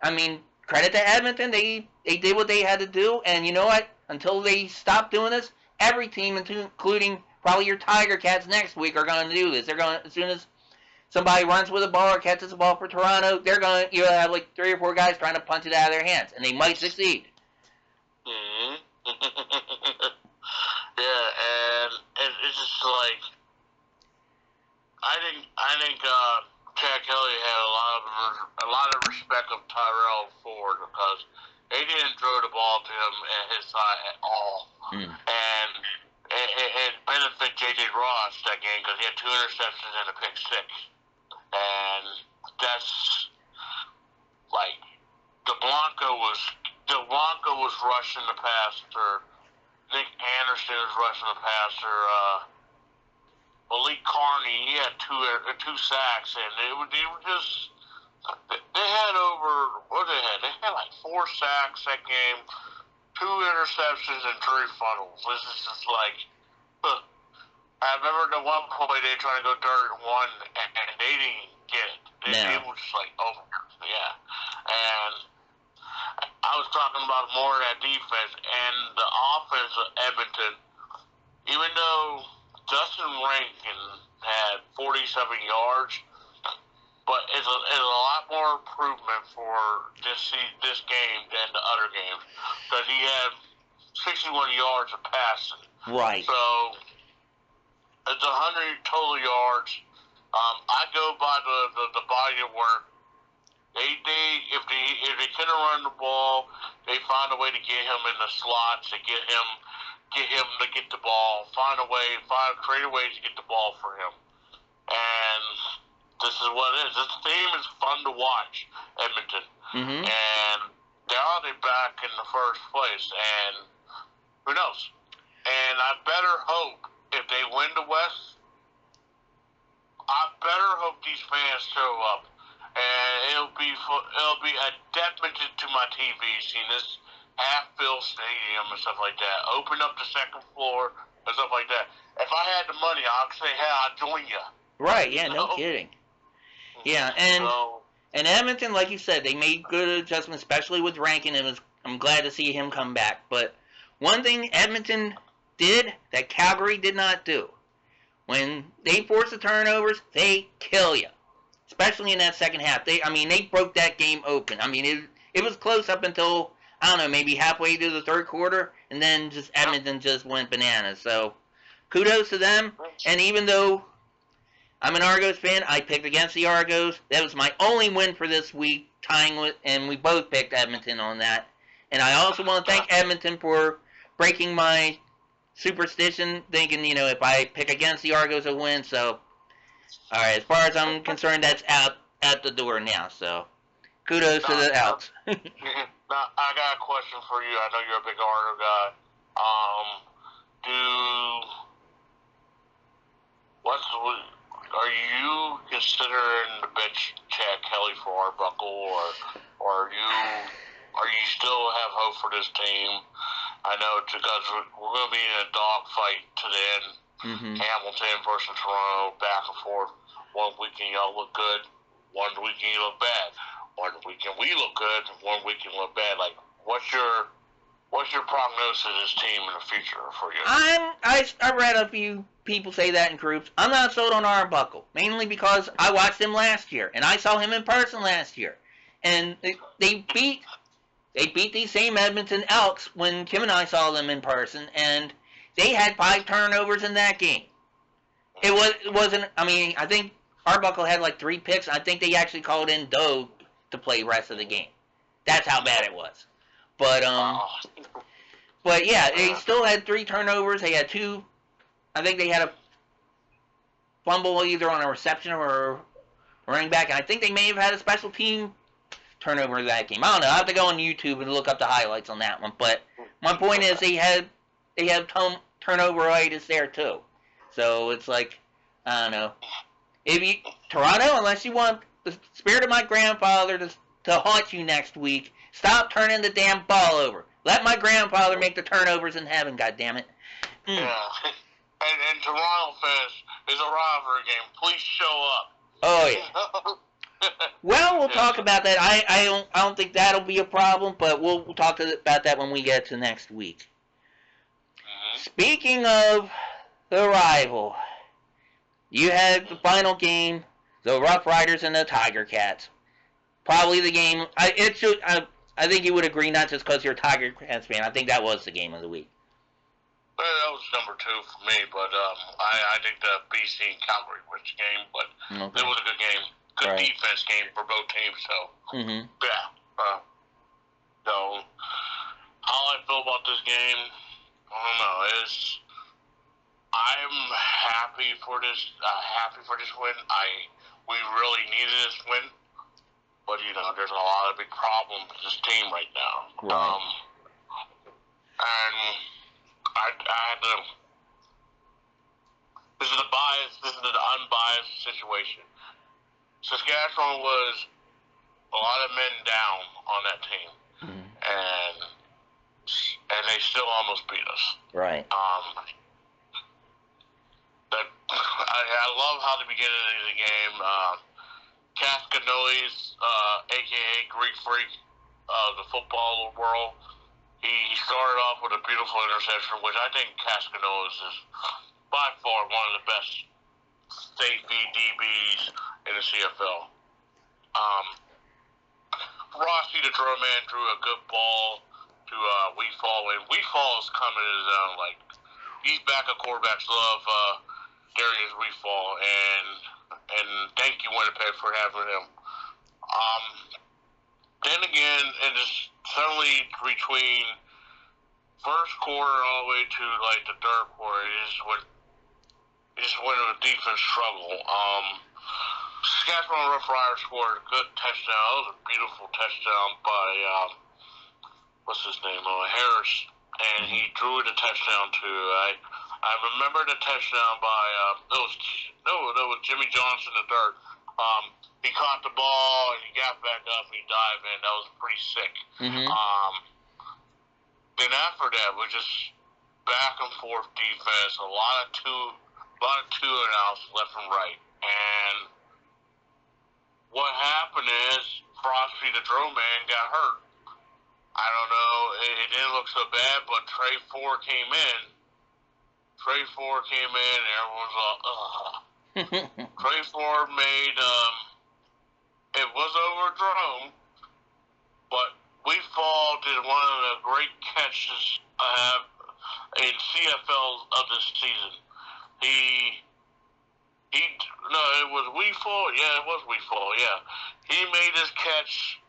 I mean, credit to Edmonton. They did what they had to do, and you know what? Until they stop doing this, every team, including probably your Tiger Cats next week, are going to do this. They're going, as soon as somebody runs with a ball or catches a ball for Toronto, you'll have like 3 or 4 guys trying to punch it out of their hands, and they might succeed. Mm-hmm. Yeah, and it's just like I think Chad Kelly had a lot of respect of Tyrell Ford because they didn't throw the ball to him at his side at all, and it benefited J.J. Ross that game because he had 2 interceptions and a pick 6. And that's like Blanco was rushing the passer. Nick Anderson was rushing the passer. Malik Carney, he had 2 sacks, and they were just they had over what they had. They had like 4 sacks that game, 2 interceptions, and 3 funnels. This is just like. I remember the one play they were trying to go 3rd and 1, and they didn't get it. They were just like, oh, yeah. And I was talking about more of that defense and the offense of Edmonton. Even though Justin Rankin had 47 yards, but it's a lot more improvement for this game than the other games because he had 61 yards of passing. Right. So it's 100 total yards. I go by the body of work. If they couldn't run the ball, they find a way to get him in the slots to get him to get the ball. Create ways to get the ball for him. And this is what it is. This team is fun to watch, Edmonton. Mm-hmm. And they're back in the first place. And who knows? And I better hope if they win the West, I better hope these fans show up. And it'll be a detriment to my TV seeing this half-filled stadium and stuff like that. Open up the 2nd floor and stuff like that. If I had the money, I'd say, hey, I'll join you. Right, yeah, no kidding. Yeah, and Edmonton, like you said, they made good adjustments, especially with Rankin. I'm glad to see him come back. But one thing Edmonton did that Calgary did not do. When they force the turnovers, they kill you. Especially in that second half. They broke that game open. I mean, it was close up until, I don't know, maybe halfway through the 3rd quarter, and then just Edmonton just went bananas. So, kudos to them. And even though I'm an Argos fan, I picked against the Argos. That was my only win for this week, tying with, and we both picked Edmonton on that. And I also want to thank Edmonton for breaking my superstition, thinking, if I pick against the Argos, I'll win. So, all right, as far as I'm concerned, that's out the door now. So, kudos to the outs. Now, I got a question for you. I know you're a big Argo guy. Are you considering the bench Chad Kelly for Arbuckle, or are you still have hope for this team? I know because we're going to be in a dogfight to the end. Mm-hmm. Hamilton versus Toronto, back and forth. One weekend y'all look good, one weekend you look bad. One weekend we look good, one weekend look bad. Like, what's your prognosis of this team in the future for you? I read a few people say that in groups. I'm not sold on Arbuckle, mainly because I watched him last year, and I saw him in person last year. And they beat these same Edmonton Elks when Kim and I saw them in person, and they had 5 turnovers in that game. It wasn't. I mean, I think Arbuckle had like 3 picks. I think they actually called in Doe to play the rest of the game. That's how bad it was. But yeah, they still had 3 turnovers. They had 2. I think they had a fumble either on a reception or a running back, and I think they may have had a special team turnover in that game. I don't know. I have to go on YouTube and look up the highlights on that one. But my point is, they have turnoveritis there too. So it's like, I don't know. If you Toronto, unless you want the spirit of my grandfather to haunt you next week, stop turning the damn ball over. Let my grandfather make the turnovers in heaven. God damn it. Yeah. And Toronto fans, is a rivalry game. Please show up. Oh yeah. Well, we'll talk about that. I don't think that'll be a problem, but we'll talk about that when we get to next week. Mm-hmm. Speaking of the rival, you had the final game, the Rough Riders and the Tiger Cats. Probably the game. I think you would agree, not just because you're a Tiger Cats fan. I think that was the game of the week. Well, that was number 2 for me, but I think the BC and Calgary was the game, but it was a good game. Good defense game for both teams, so. Mm-hmm. Yeah. So, how I feel about this game, I don't know. I'm happy for this win. We really needed this win, but there's a lot of big problems with this team right now. Right. And I had to. This is an unbiased situation. Saskatchewan was a lot of men down on that team, and they still almost beat us. Right. I love how the beginning of the game, Cascanolis, a.k.a. Greek Freak of the football world, he started off with a beautiful interception, which I think Cascanolis is by far one of the best safety DBs in the CFL. Rossi, the draw man, threw a good ball to Weefall, and Weefall is coming to his own. Like, he's back at quarterbacks love Darius Weefall, and thank you, Winnipeg, for having him. Then again, and just suddenly between first quarter all the way to like the third quarter, it just went to a defense struggle. Saskatchewan Rough Riders scored a good touchdown. That was a beautiful touchdown by what's his name? Harris, and he drew the touchdown too. I remember the touchdown by it was Jimmy Johnson the third. He caught the ball and he got back up and he dived in. That was pretty sick. Mm-hmm. Then after that, we just back and forth defense, a lot of two and outs left and right. And what happened is Frosty the drill man got hurt. I don't know, it didn't look so bad, but Trey Ford came in. And everyone's like, ugh. Trey Ford made, it was overthrown, but Weefall did one of the great catches in CFL of this season. It was Weefall. Yeah, it was Weefall. Yeah, he made this catch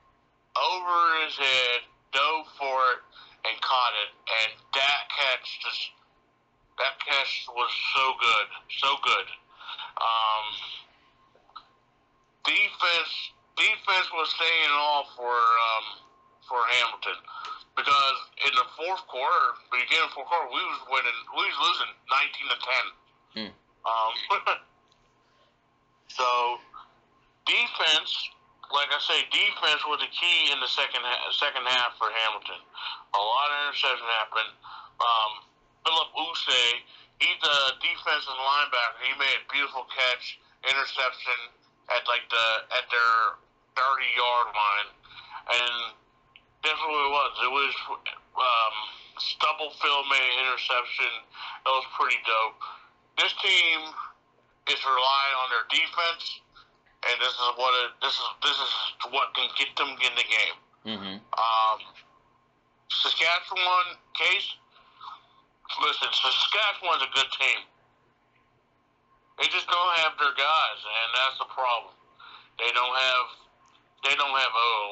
over his head, dove for it, and caught it. And that catch was so good. Defense was staying off for Hamilton, because in the fourth quarter, beginning of the fourth quarter, we was losing 19-10. So defense, like I say, defense was the key in the second half for Hamilton. A lot of interceptions happened. Philip Usay, he's a defensive linebacker. He made a beautiful catch, interception at their 30-yard line, and that's what it was. It was Stubblefield made an interception. That was pretty dope. This team is relying on their defense and this is what can get them in the game. Mm-hmm. Saskatchewan case. Listen, Saskatchewan's a good team. They just don't have their guys, and that's the problem. They don't have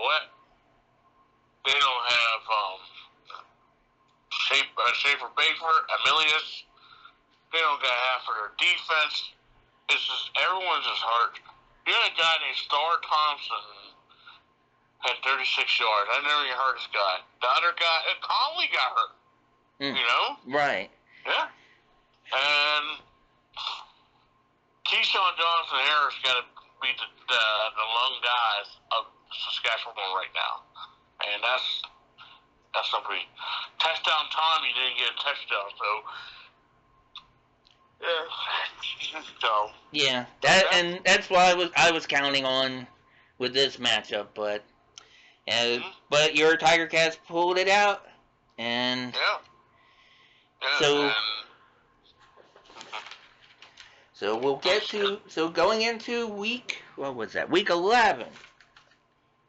what? They don't have Schaefer Baker, Emilius. They don't got half of their defense. It's just everyone's just hurt. You had a guy named Star Thompson had 36 yards. I never even heard this guy. The other guy, Conley got hurt. You know? Right. Yeah. And Keyshawn Johnson Harris got to be the lone guys of Saskatchewan right now, and that's something. Touchdown time, he didn't get a touchdown, so yeah. So yeah, that's why I was counting on with this matchup, but but your Tiger Cats pulled it out, and so we'll get to going into week 11.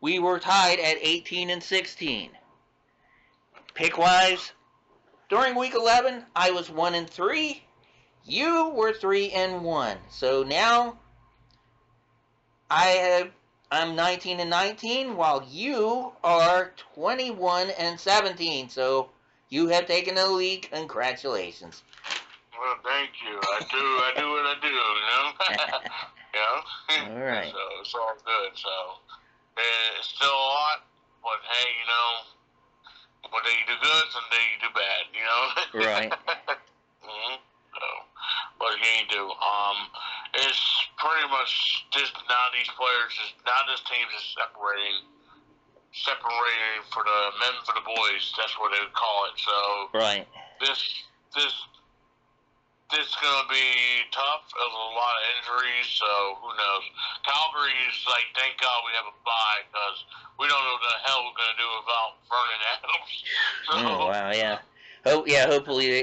We were tied at 18 and 16. Pick wise, during week 11, I was 1 and 3. You were 3 and 1. So now I'm 19 and 19, while you are 21 and 17. So you have taken the lead. Congratulations. Well, thank you. I do what I do, you know? Yeah. All right. So it's all good. So it's still a lot, but hey, you know, one day you do good, some day you do bad, you know? Right. So, what can you do? It's pretty much just now these players, this team's just separating for the men, for the boys. That's what they would call it. So right. This is going to be tough. There's a lot of injuries, so who knows. Calgary is like, thank God we have a bye, because we don't know what the hell we're going to do without Vernon Adams. So, oh, wow, yeah. Hopefully,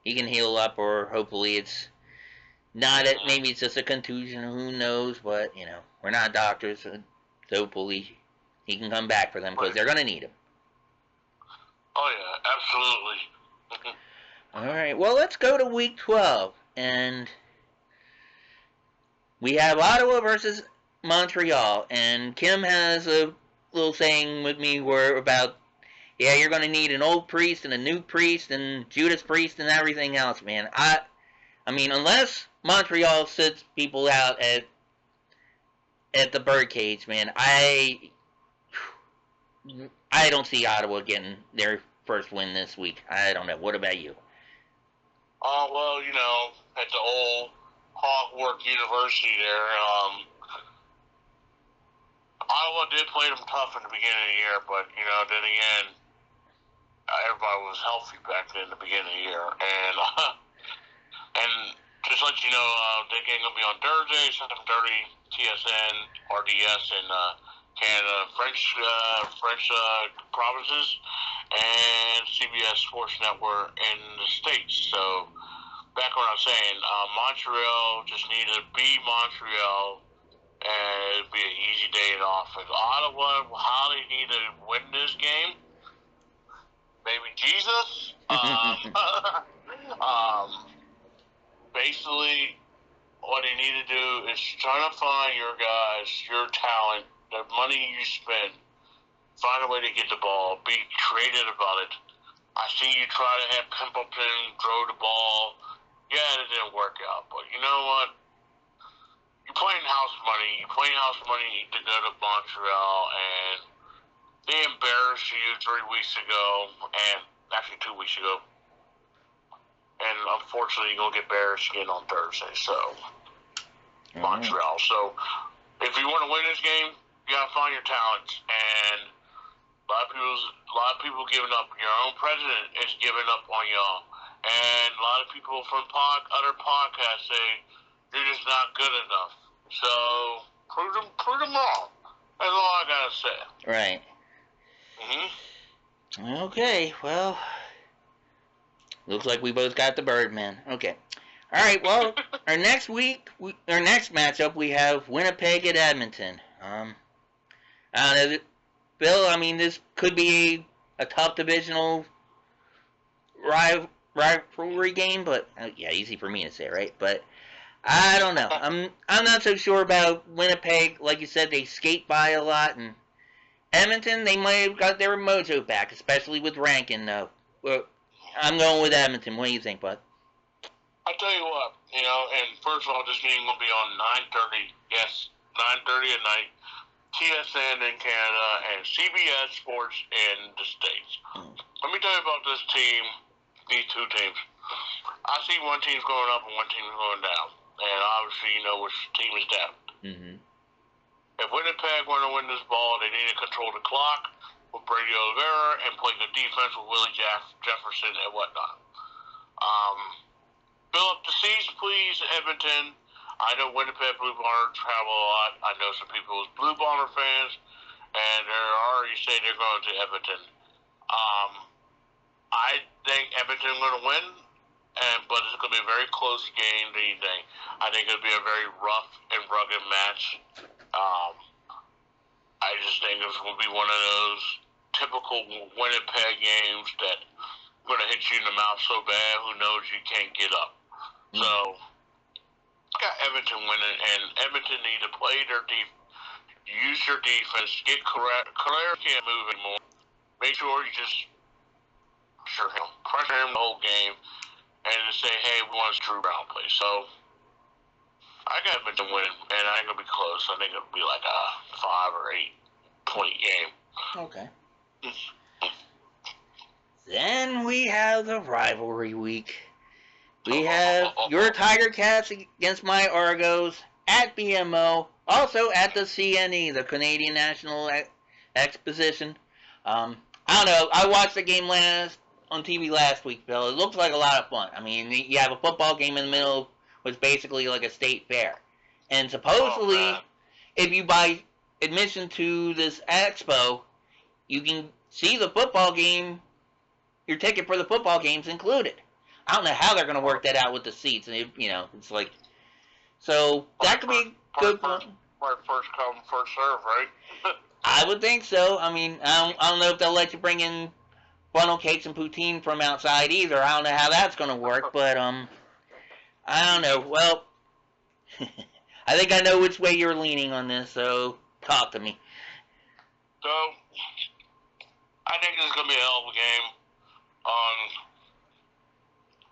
he can heal up, or hopefully it's not, maybe it's just a contusion, who knows, but, you know, we're not doctors, so hopefully he can come back for them, because they're going to need him. Oh, yeah, absolutely. All right, well, let's go to week 12, and we have Ottawa versus Montreal, and Kim has a little saying with me where about, yeah, you're going to need an old priest and a new priest and Judas Priest and everything else, man. I mean, unless Montreal sits people out at the birdcage, man, I don't see Ottawa getting their first win this week. I don't know. What about you? Oh, well, you know, at the old Hogwarts University there, Ottawa did play them tough in the beginning of the year, but, you know, then again, everybody was healthy back then in the beginning of the year. And just let you know, the game going to be on Thursday, 7:30, TSN, RDS in Canada, French provinces, and CBS Sports Network in the States. So, back what I'm saying, Montreal just needed to be Montreal, and it'd be an easy day off. And Ottawa, how they need to win this game? Maybe Jesus? Basically, what they need to do is try to find your guys, your talent, the money you spend. Find a way to get the ball. Be creative about it. I see you try to have Pimpleton throw the ball. Yeah, it didn't work out. But you know what? You're playing house money. You're playing house money to go to Montreal. And they embarrassed you 3 weeks ago. And actually 2 weeks ago. And unfortunately, you're going to get embarrassed again on Thursday. So, Montreal. So, if you want to win this game, you got to find your talents. And a lot of people giving up. Your own president is giving up on y'all, and a lot of people from other podcasts say you're just not good enough. So prove them wrong. That's all I gotta say. Right. Okay. Well, looks like we both got the Birdman. Okay. All right. Well, our next matchup, we have Winnipeg at Edmonton. I don't know, Bill. I mean, this could be a tough divisional rivalry game, but yeah, easy for me to say, right? But I don't know. I'm not so sure about Winnipeg. Like you said, they skate by a lot, and Edmonton, they might have got their mojo back, especially with Rankin, though. Well, I'm going with Edmonton. What do you think, bud? I tell you what, and first of all, this game will be on 9:30. Yes, 9:30 at night. TSN in Canada and CBS Sports in the States. Let me tell you about this team, these two teams. I see one team's going up and one team's going down. And obviously you know which team is down. Mm-hmm. If Winnipeg want to win this ball, they need to control the clock with Brady Oliveira and play good defense with Willie Jefferson and whatnot. Fill up the seats, please, Edmonton. I know Winnipeg Blue Bombers travel a lot. I know some people who's Blue Bomber fans, and they're already saying they're going to Edmonton. I think Edmonton's going to win, but it's going to be a very close game. I think it'll be a very rough and rugged match. I just think it's going to be one of those typical Winnipeg games that going to hit you in the mouth so bad, who knows you can't get up. So, I got Edmonton winning, and Edmonton need to play their use your defense, get correct. Claire can't move anymore. Make sure you just pressure him the whole game, and just say, hey, we want Drew Brown play. So, I got Edmonton winning, and I think it'll be close. I think it'll be like a 5 or 8 point game. Okay. Then we have the rivalry week. We have your Tiger Cats against my Argos at BMO, also at the CNE, the Canadian National Exposition. I don't know. I watched the game on TV last week, Bill. It looks like a lot of fun. I mean, you have a football game in the middle, which is basically like a state fair. And supposedly, if you buy admission to this expo, you can see the football game. Your ticket for the football game's included. I don't know how they're going to work that out with the seats. And it's like, so that could be good fun. First come, first serve, right? I would think so. I mean, I don't know if they'll let you bring in funnel cakes and poutine from outside either. I don't know how that's going to work, but I don't know. Well, I think I know which way you're leaning on this, so talk to me. So, I think this is going to be a hell of a game.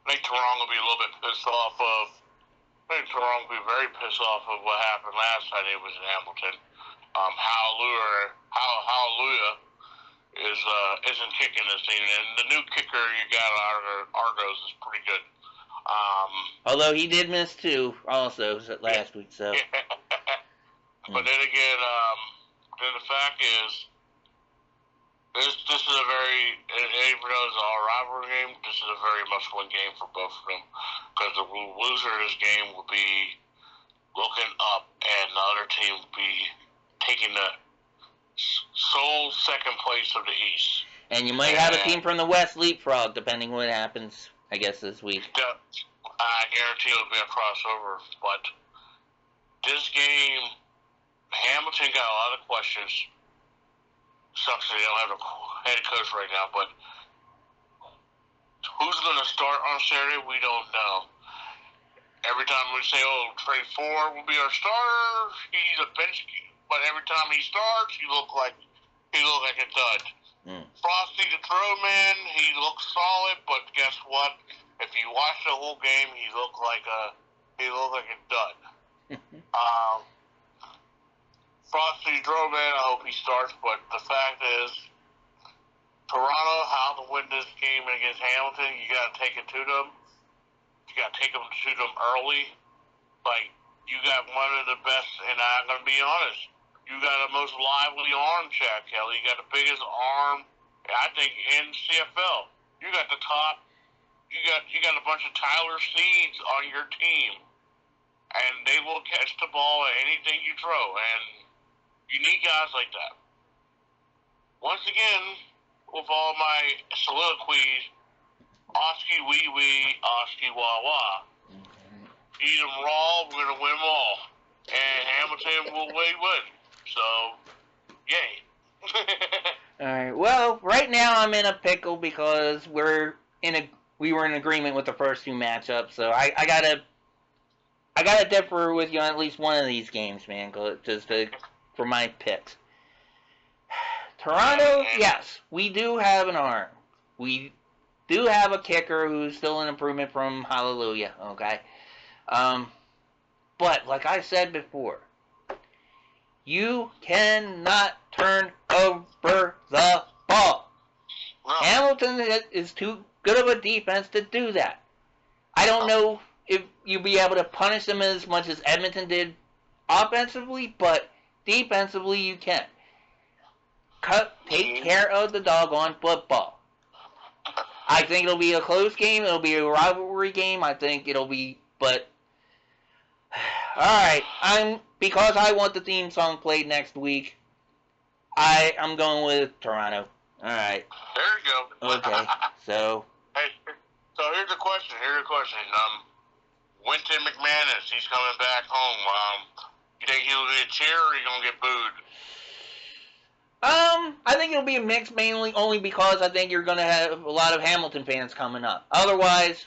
I think Toronto will be a little bit pissed off of. I think Toronto will be very pissed off of what happened last time it was in Hamilton. Hallelujah isn't kicking this team, and the new kicker you got out of Argos is pretty good. Although he did miss 2 also last week, so. But then again, then the fact is. This is a very, even though it's a rivalry game, this is a very must-win game for both of them. Because the loser of this game will be looking up, and the other team will be taking the sole second place of the East. And you might have a team from the West leapfrog, depending what happens, I guess, this week. I guarantee it'll be a crossover. But this game, Hamilton got a lot of questions. Sucks that they don't have a head coach right now, but who's going to start on Saturday, we don't know. Every time we say, Trey Ford will be our starter, he's a bench, but every time he starts, he look like a dud. Frosty the Throwman, he looks solid, but guess what? If you watch the whole game, he looked like a dud. Frosty Drowman, I hope he starts, but the fact is, Toronto, how to win this game against Hamilton, you got to take it to them. You got to take them to them early. Like, you got one of the best, and I'm going to be honest, you got the most lively arm, Chad Kelly. You got the biggest arm, I think, in CFL. You got the top, you got a bunch of Tyler Seeds on your team, and they will catch the ball at anything you throw, and you need guys like that. Once again, with all my soliloquies, Oski wee wee, Oski wah wah. eat them raw. We're gonna win them all, and Hamilton will win. So, yay. All right. Well, right now I'm in a pickle because we were in agreement with the first two matchups, so I gotta differ with you on at least one of these games, man, for my picks. Toronto, yes, we do have an arm. We do have a kicker who's still an improvement from Hallelujah, okay? But, like I said before, you cannot turn over the ball. No. Hamilton is too good of a defense to do that. I don't know if you'll be able to punish them as much as Edmonton did offensively, but defensively you can. Take care of the doggone football. I think it'll be a close game. It'll be a rivalry game. I think it'll be, but all right. Because I want the theme song played next week. I'm going with Toronto. All right. There you go. Okay. So. Hey, so here's the question. Winton McManus, he's coming back home. You think he'll get a cheer or he gonna get booed? I think it'll be a mix, mainly only because I think you're gonna have a lot of Hamilton fans coming up. Otherwise,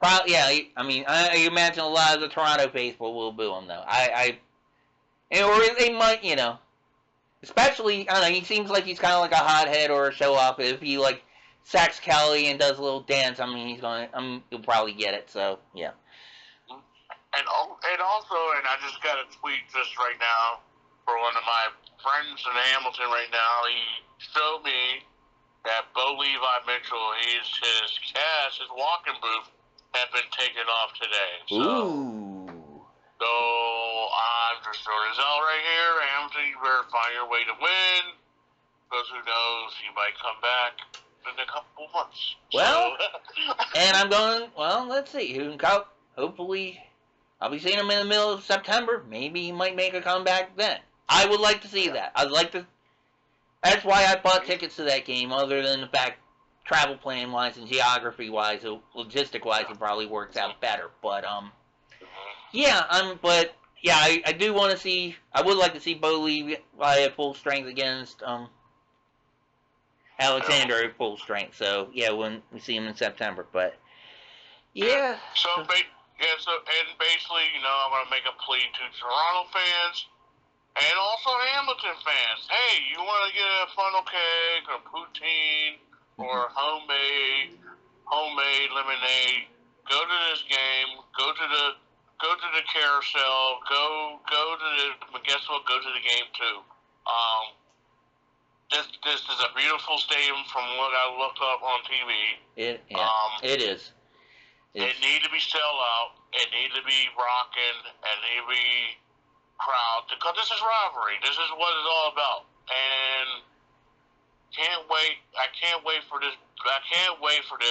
probably, yeah. I mean, I imagine a lot of the Toronto faithful will boo him, though. Or they might, especially, I don't know. He seems like he's kind of like a hothead or a show off. If he like sacks Kelly and does a little dance, I mean, he'll probably get it. So yeah. And also, I just got a tweet just right now for one of my friends in Hamilton right now. He showed me that Bo Levi Mitchell, his walking boot, had been taken off today. So I'm just throwing this out right here. Hamilton, you better find your way to win, because who knows, he might come back in a couple months. Well, and I'm going, let's see. Hopefully, I'll be seeing him in the middle of September. Maybe he might make a comeback then. I would like to see that. That's why I bought tickets to that game, other than the fact, travel plan-wise and geography-wise, logistic-wise, it probably works out better. But, I do want to see, I would like to see Bo Levi at full strength against, Alexander at full strength. So, yeah, when we see him in September. But, yeah. So basically, I'm going to make a plea to Toronto fans and also Hamilton fans. Hey, you want to get a funnel cake or poutine or homemade lemonade? Go to this game. Go to the carousel. Go to the game too. This is a beautiful stadium from what I looked up on TV. It is. It need to be sell out. It need to be rocking. It need to be crowd, because this is rivalry. This is what it's all about. And can't wait. I can't wait for this. And I can't wait for the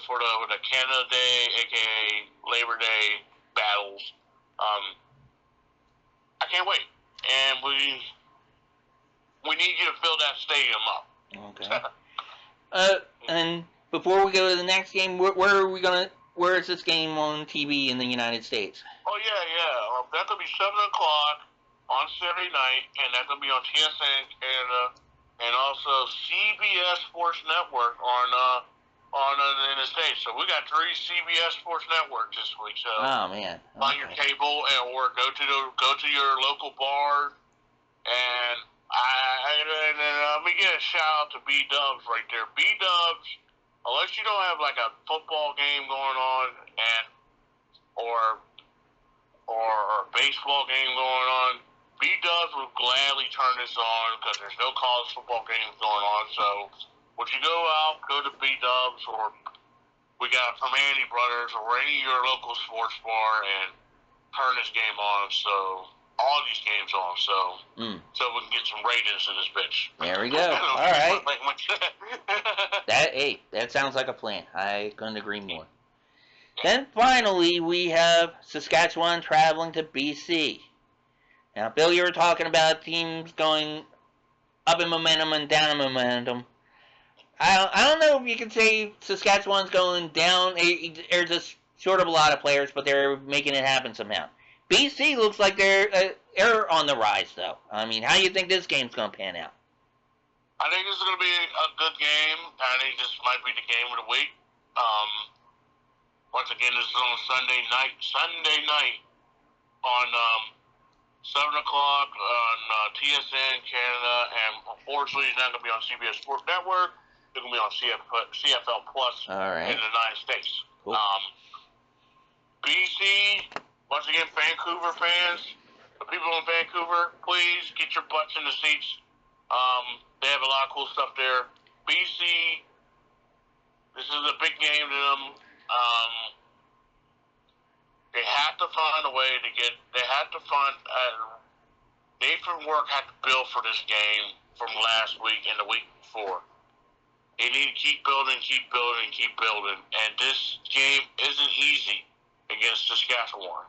for the Canada Day, aka Labor Day battles. I can't wait. And we need you to fill that stadium up. Okay. And before we go to the next game, where is this game on TV in the United States? Oh, yeah. That's going to be 7 o'clock on Saturday night, and that's going to be on TSN Canada, and also CBS Sports Network in the States. So we got 3 CBS Sports Networks this week. So man. Okay. On your cable, or go to your local bar, and let me get a shout out to B-Dubs right there. B-Dubs, unless you don't have like a football game going on or a baseball game going on, B-Dubs will gladly turn this on because there's no college football games going on. So when you go out, go to B-Dubs, or we got Permani Brothers or any of your local sports bar and turn this game on. So all these games on, so we can get some ratings in this bitch. There we go. All right. That sounds like a plan. I couldn't agree more. Then finally, we have Saskatchewan traveling to BC. Now, Bill, you were talking about teams going up in momentum and down in momentum. I don't know if you can say Saskatchewan's going down. There's just short of a lot of players, but they're making it happen somehow. BC looks like they're on the rise, though. I mean, how do you think this game's going to pan out? I think this is going to be a good game. I think this might be the game of the week. Once again, this is on Sunday night. Sunday night on 7 o'clock on TSN Canada, and unfortunately, it's not going to be on CBS Sports Network. It's going to be on CFL Plus in the United States. Cool. BC, once again, Vancouver fans, the people in Vancouver, please get your butts in the seats. They have a lot of cool stuff there. BC, this is a big game to them. They have to find a way to get. They have to find. Nathan Work had to build for this game from last week and the week before. They need to keep building, keep building, keep building. And this game isn't easy against Saskatchewan.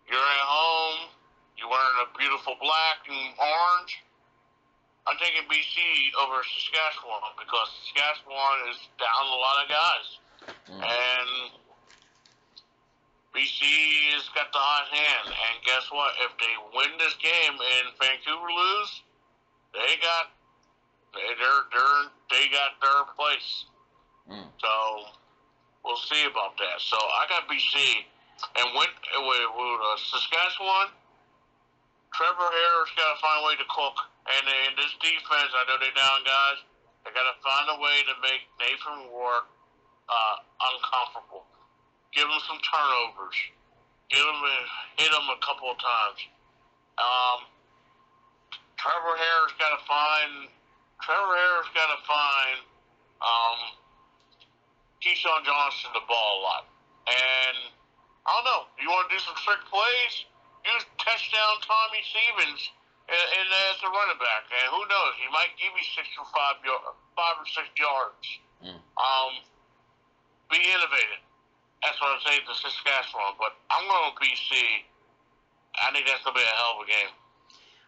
You're at home. You're wearing a beautiful black and orange. I'm taking BC over Saskatchewan because Saskatchewan is down a lot of guys. And BC has got the hot hand. And guess what? If they win this game and Vancouver lose, they got their place. So we'll see about that. So I got BC. And with Saskatchewan, Trevor Harris got to find a way to cook. And in this defense, I know they're down guys. They got to find a way to make Nathan Rourke uncomfortable. Give him some turnovers. Hit him a couple of times. Trevor Harris got to find Keyshawn Johnson the ball a lot. And I don't know. You want to do some trick plays? Use touchdown Tommy Stevens as a running back, and who knows? He might give you 5 or 6 yards. Be innovative. That's what I'm saying to Saskatchewan. But I'm going to BC. I think that's going to be a hell of a game.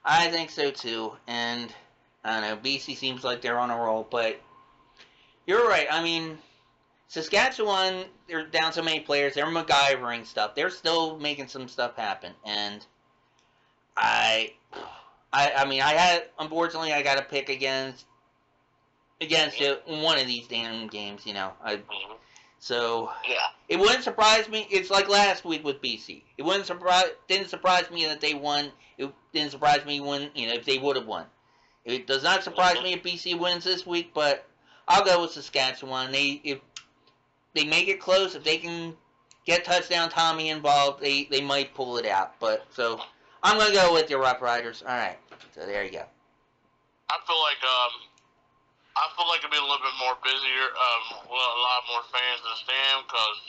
I think so too. And I don't know. BC seems like they're on a roll, but you're right. I mean, Saskatchewan, they're down so many players. They're MacGyvering stuff. They're still making some stuff happen, and unfortunately, I got to pick against one of these damn games, you know. So it wouldn't surprise me. It's like last week with BC. It didn't surprise me that they won. It didn't surprise me if they would have won. It does not surprise me if BC wins this week, but I'll go with Saskatchewan. If they make it close, if they can get touchdown Tommy involved, they might pull it out. But so I'm gonna go with your Rough Riders. All right, so there you go. I feel like it'll be a little bit more busier, a lot more fans in the stand because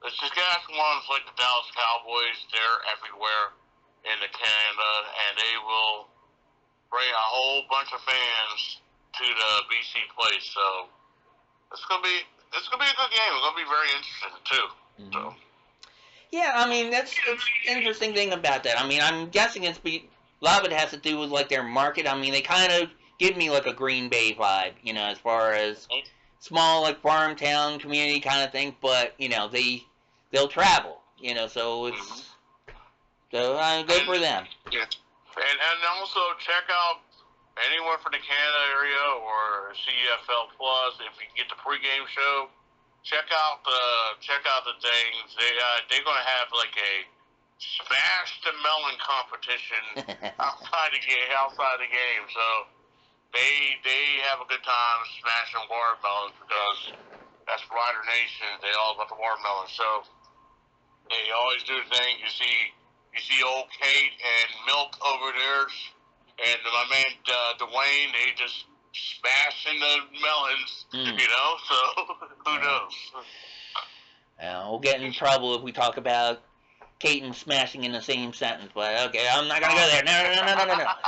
the Saskatchewan's like the Dallas Cowboys. They're everywhere in Canada, and they will bring a whole bunch of fans to the BC place. So it's gonna be a good game. It's gonna be very interesting too. So. Yeah, I mean that's the interesting thing about that. I mean, I'm guessing a lot of it has to do with like their market. I mean, they kind of give me like a Green Bay vibe, you know, as far as small like farm town community kind of thing. But you know, they'll travel, you know, so it's good for them. Yeah, and also check out anyone from the Canada area or CFL Plus if you get the pregame show. Check out the things. They're gonna have like a smash the melon competition outside the game. So they have a good time smashing watermelons because that's Rider Nation. They all about the watermelon. So they always do the thing. You see old Kate and Milk over there, and my man Dwayne. They just smashing the melons, you know. So who knows? We'll get in trouble if we talk about Kate and smashing in the same sentence. But okay, I'm not gonna go there. No.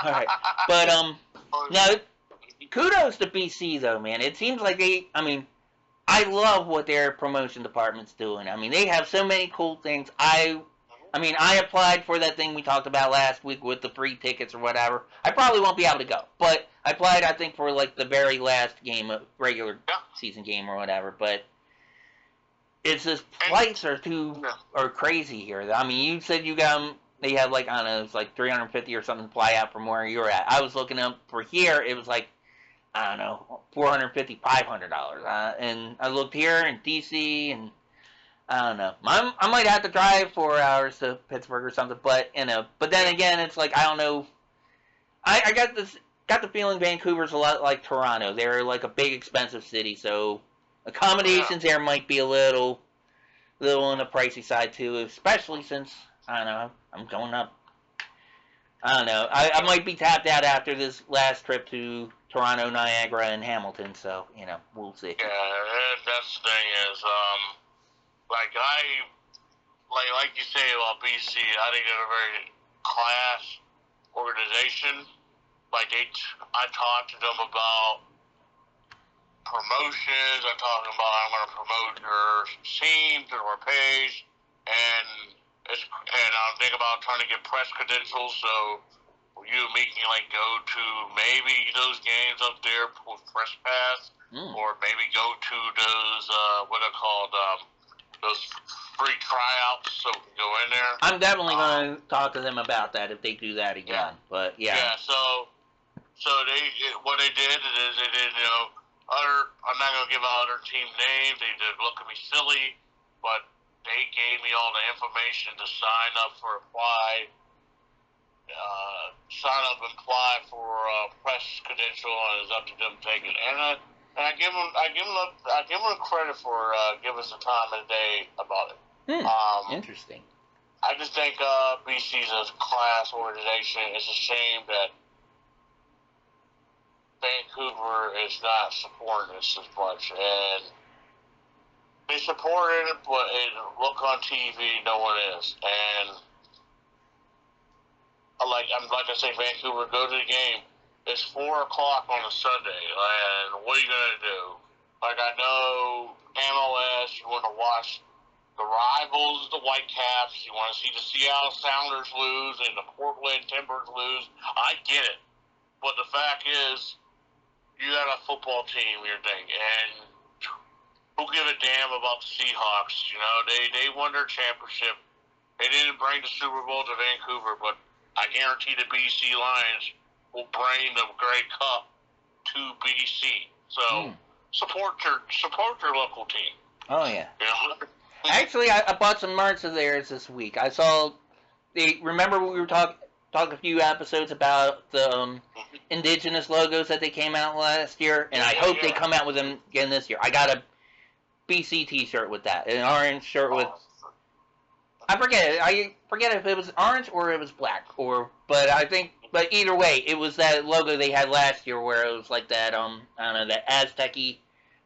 All right, but no. Kudos to BC though, man. It seems like I love what their promotion department's doing. I mean, they have so many cool things. I I mean, I applied for that thing we talked about last week with the free tickets or whatever. I probably won't be able to go, but I applied, I think, for like the very last game, regular season game or whatever. But it's just flights are crazy here. I mean, you said you got them. They had like, I don't know, it's like 350 or something fly out from where you're at. I was looking up for here. It was like, I don't know, $450, $500. And I looked here in DC, and I don't know. I might have to drive 4 hours to Pittsburgh or something, but But then again, it's like I don't know. I got the feeling Vancouver's a lot like Toronto. They're like a big, expensive city, so accommodations there might be a little on the pricey side too, especially since I don't know. I'm going up. I don't know. I might be tapped out after this last trip to Toronto, Niagara, and Hamilton. So we'll see. Yeah, that's the thing is, like you say about BC, I think they're a very class organization. I talked to them about promotions. I talked about I'm going to promote your team to our page, and I'm thinking about trying to get press credentials so you and me can go to maybe those games up there with press pass, or maybe go to those what are called those free tryouts so we can go in there. I'm definitely going to talk to them about that if they do that again. Yeah. But yeah. So what they did is they did I'm not going to give out other team names. They did look at me silly, but they gave me all the information to sign up for apply press credential, and it's up to them taking it. And I give them credit for giving us the time of the day about it. Interesting. I just think BC's a class organization. It's a shame that Vancouver is not supporting this as much, and they support it, but look on TV, no one is. And like I say, Vancouver, go to the game. It's 4 o'clock on a Sunday, and what are you gonna do? Like, I know MLS, you want to watch the rivals, the Whitecaps. You want to see the Seattle Sounders lose and the Portland Timbers lose. I get it, but the fact is, you got a football team, your thing, and who give a damn about the Seahawks? They won their championship. They didn't bring the Super Bowl to Vancouver, but I guarantee the BC Lions will bring the Grey Cup to BC. So support your local team. Oh yeah. Actually, I bought some merch of theirs this week. I saw. Remember we were talking a few episodes about the indigenous logos that they came out last year, and I hope they come out with them again this year. I got a BC T-shirt with that, an orange shirt with. I forget if it was orange or it was black, but either way, it was that logo they had last year where it was like that I don't know, that Aztec-y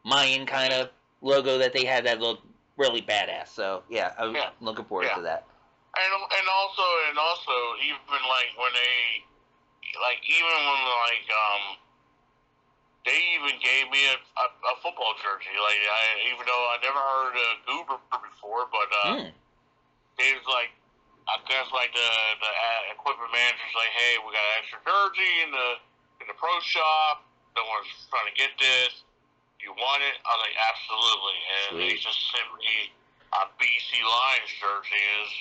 Mayan kind of logo that they had that looked really badass. So yeah, I'm looking forward to that. And also even when they even gave me a football jersey. Even though I never heard of Goober before, but they was I guess the equipment manager's like, hey, we got an extra jersey in the pro shop. No one's trying to get this. You want it? I was like, absolutely. And they just sent me a BC Lions jersey. It's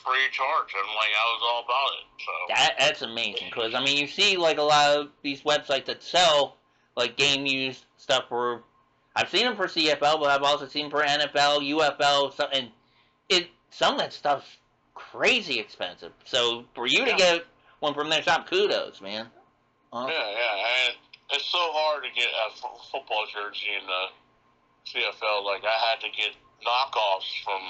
free of charge. I'm I was all about it. So that's amazing, because I mean, you see a lot of these websites that sell game used stuff for. I've seen them for CFL, but I've also seen them for NFL, UFL, and some of that stuff's crazy expensive. So for you to get one from their shop, kudos, man. And it's so hard to get a football jersey in the CFL. I had to get knockoffs from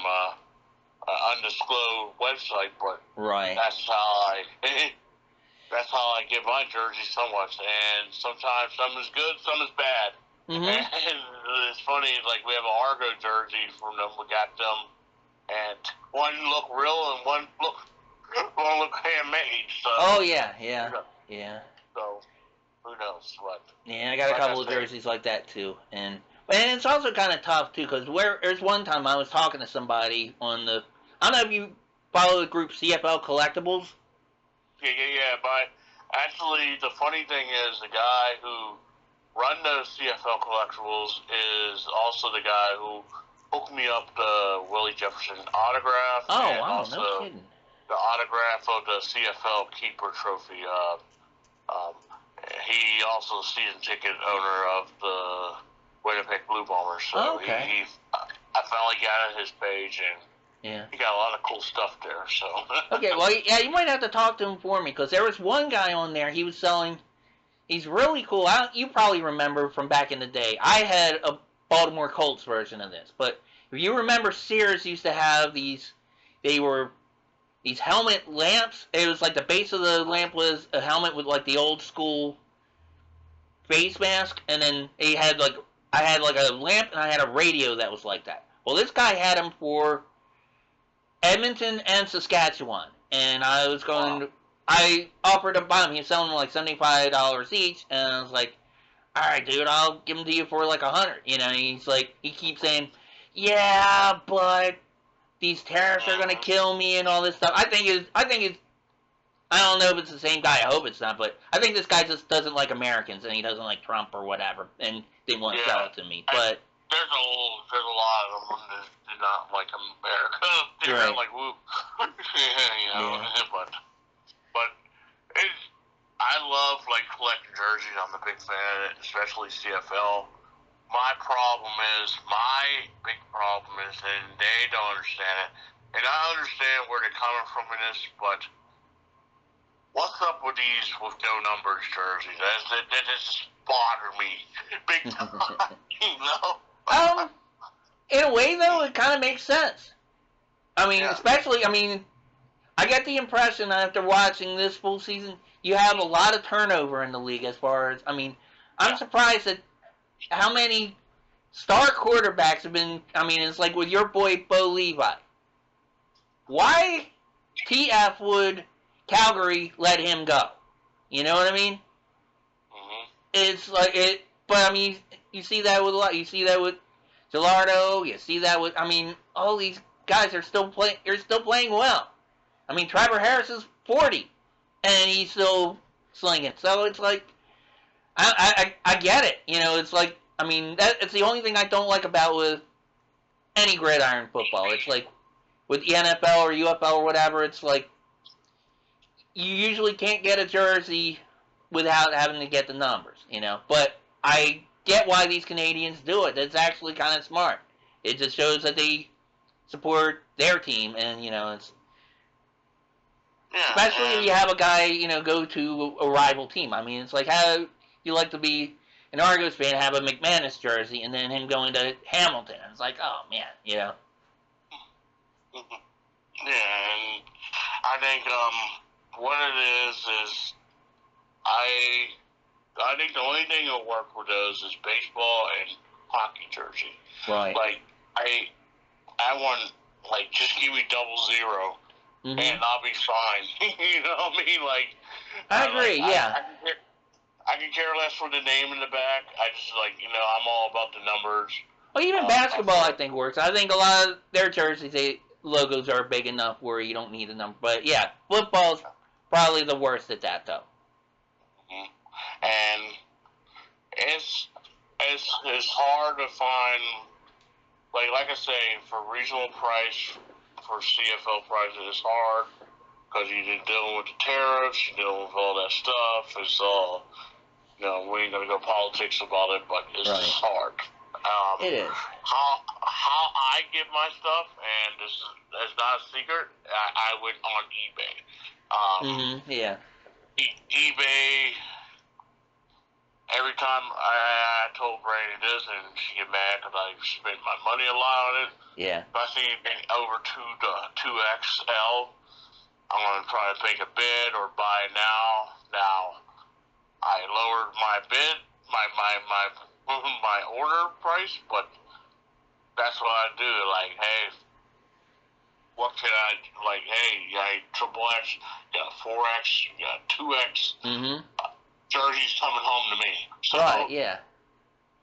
an undisclosed website, but that's how I get my jersey so much. And sometimes some is good, some is bad. And it's funny, we have an Argo jersey from them. We got them, and one look real and one look handmade. So So who knows what? Yeah, I got a couple of jerseys like that too, and it's also kind of tough too, because there's one time I was talking to somebody on the. I don't know if you follow the group CFL Collectibles? Yeah. But actually, the funny thing is, the guy who run the CFL Collectibles is also the guy who hooked me up the Willie Jefferson autograph. Oh, and wow, also no kidding. the autograph of the CFL Keeper Trophy. He also season ticket owner of the Winnipeg Blue Bombers. So okay. I finally got his page, and Yeah. he got a lot of cool stuff there. So Okay, well, yeah, you might have to talk to him for me, because there was one guy on there, he was selling, he's really cool. You probably remember from back in the day. I had a Baltimore Colts version of this, but if you remember, Sears used to have these, they were these helmet lamps. It was like the base of the lamp was a helmet with like the old school face mask, and then they had like, I had like a lamp and I had a radio that was like that. Well, this guy had them for Edmonton and Saskatchewan, and I was going to, I offered to buy them. He was selling them like $75 each, and I was like, all right, dude, I'll give them to you for like 100. You know, he's like, he keeps saying, yeah, but these tariffs are gonna kill me and all this stuff. I think it's, I don't know if it's the same guy. I hope it's not, but I think this guy just doesn't like Americans and he doesn't like Trump or whatever, and didn't want to sell it to me. But there's a lot of them that do not like America. They're right. like, whoop. But it's, I love like collecting jerseys. I'm a big fan of it, especially CFL. My big problem is, and they don't understand it, and I understand where they're coming from in this, but what's up with these with no numbers jerseys? That just bother me big time. In a way though, it kind of makes sense. I mean, especially, I mean, I get the impression after watching this full season, you have a lot of turnover in the league as far as, I mean, I'm surprised at how many star quarterbacks have been, I mean, it's like with your boy Bo Levi. Why TF would Calgary let him go? You know what I mean? Mm-hmm. It's like it, but I mean, you see that with a lot. You see that with Gilardo. You see that with, I mean, all these guys are still playing. They're still playing well. I mean, Trevor Harris is 40, and he's still slinging. So it's like, I get it. You know, it's like, I mean, it's the only thing I don't like about with any gridiron football. It's like with the NFL or UFL or whatever. It's like you usually can't get a jersey without having to get the numbers. You know, but I get why these Canadians do it. That's actually kind of smart. It just shows that they support their team, and you know, it's especially if you have a guy, you know, go to a rival team. I mean, it's like how you like to be an Argos fan, have a McManus jersey, and then him going to Hamilton. It's like, oh man, you know. Yeah, and I think what it is I think the only thing that'll work with those is baseball and hockey jersey. Right. Like I want, like, just give me 00, and I'll be fine. You know what I mean? Like, I agree. Like, yeah. I can care less for the name in the back. I just, like, you know, I'm all about the numbers. Well, even basketball, I think, works. I think a lot of their jerseys, logos are big enough where you don't need a number. But yeah, football's probably the worst at that, though. And it's hard to find, like I say, for reasonable price, for CFL prices, it's hard because you're dealing with the tariffs, you're dealing with all that stuff. It's all, you know, we ain't gonna go politics about it, but it's just hard. It is. How I get my stuff, and this is not a secret. I went on eBay. Yeah. eBay. Every time I told Brandy this, and she get mad because I spent my money a lot on it. Yeah. If I see anything over 2XL, I'm going to try to make a bid or buy now. Now, I lowered my bid, my order price, but that's what I do. Like, hey, what can I, like, hey, you got XXX, you got 4X, you got 2X. Jersey's coming home to me. So, right, yeah.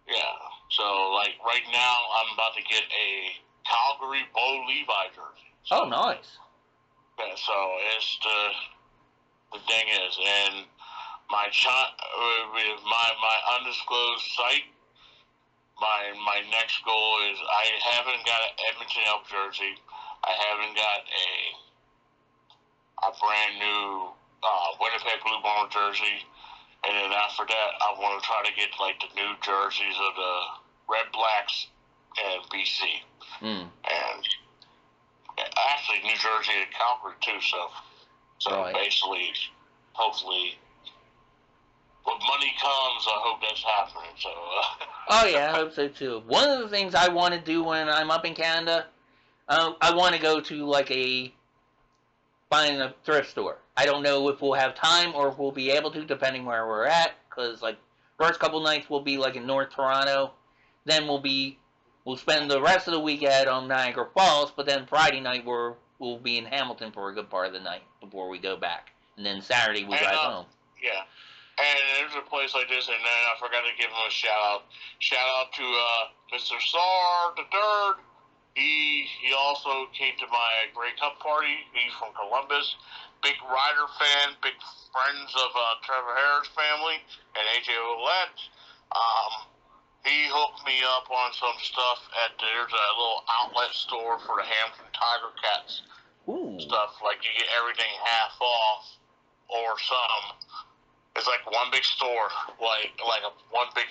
Yeah. So, like, right now, I'm about to get a Calgary Bo Levi jersey. So, oh, nice. Yeah, so it's the thing is, and my my undisclosed site. My next goal is I haven't got an Edmonton Elk jersey. I haven't got a brand new Winnipeg Blue Bomber jersey, and then after that, I want to try to get like the new jerseys of the Redblacks and BC, and actually New Jersey and Calgary too. So right. Basically, hopefully. When money comes, I hope that's happening. So. Oh yeah, I hope so too. One of the things I want to do when I'm up in Canada, I want to go to like find a thrift store. I don't know if we'll have time or if we'll be able to, depending where we're at. Cause like first couple nights we'll be like in North Toronto, then we'll spend the rest of the week at Niagara Falls. But then Friday night we'll be in Hamilton for a good part of the night before we go back, and then Saturday we drive home. Yeah. And there's a place like this, and then I forgot to give him a shout out. Shout out to Mr. Sar the Third. He also came to my Grey Cup party. He's from Columbus. Big Rider fan, big friends of Trevor Harris family and AJ Ouellette. He hooked me up on some stuff there's a little outlet store for the Hampton Tiger Cats. Ooh. Stuff like you get everything half off or some. It's like one big store, like one big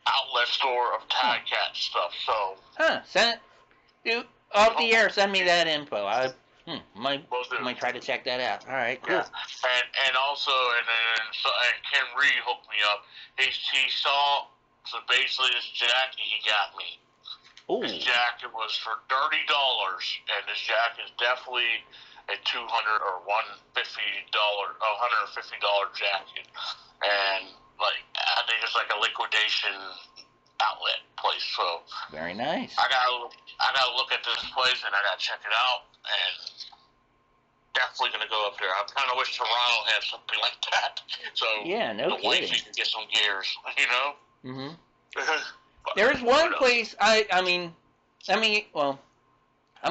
outlet store of Tag Cat stuff. So, dude, off the air, send me that info. I might try to check that out. All right, cool. Yeah. And also, and Ken Reed hooked me up. He saw basically this jacket he got me. Ooh. This jacket was for $30, and this jacket is definitely a $200 or $150 jacket, and like I think it's like a liquidation outlet place. So very nice. I gotta look at this place and I gotta check it out, and definitely gonna go up there. I kind of wish Toronto had something like that. So yeah, no the kidding. wifey can get some gears, you know. Mm-hmm. There's one place I'm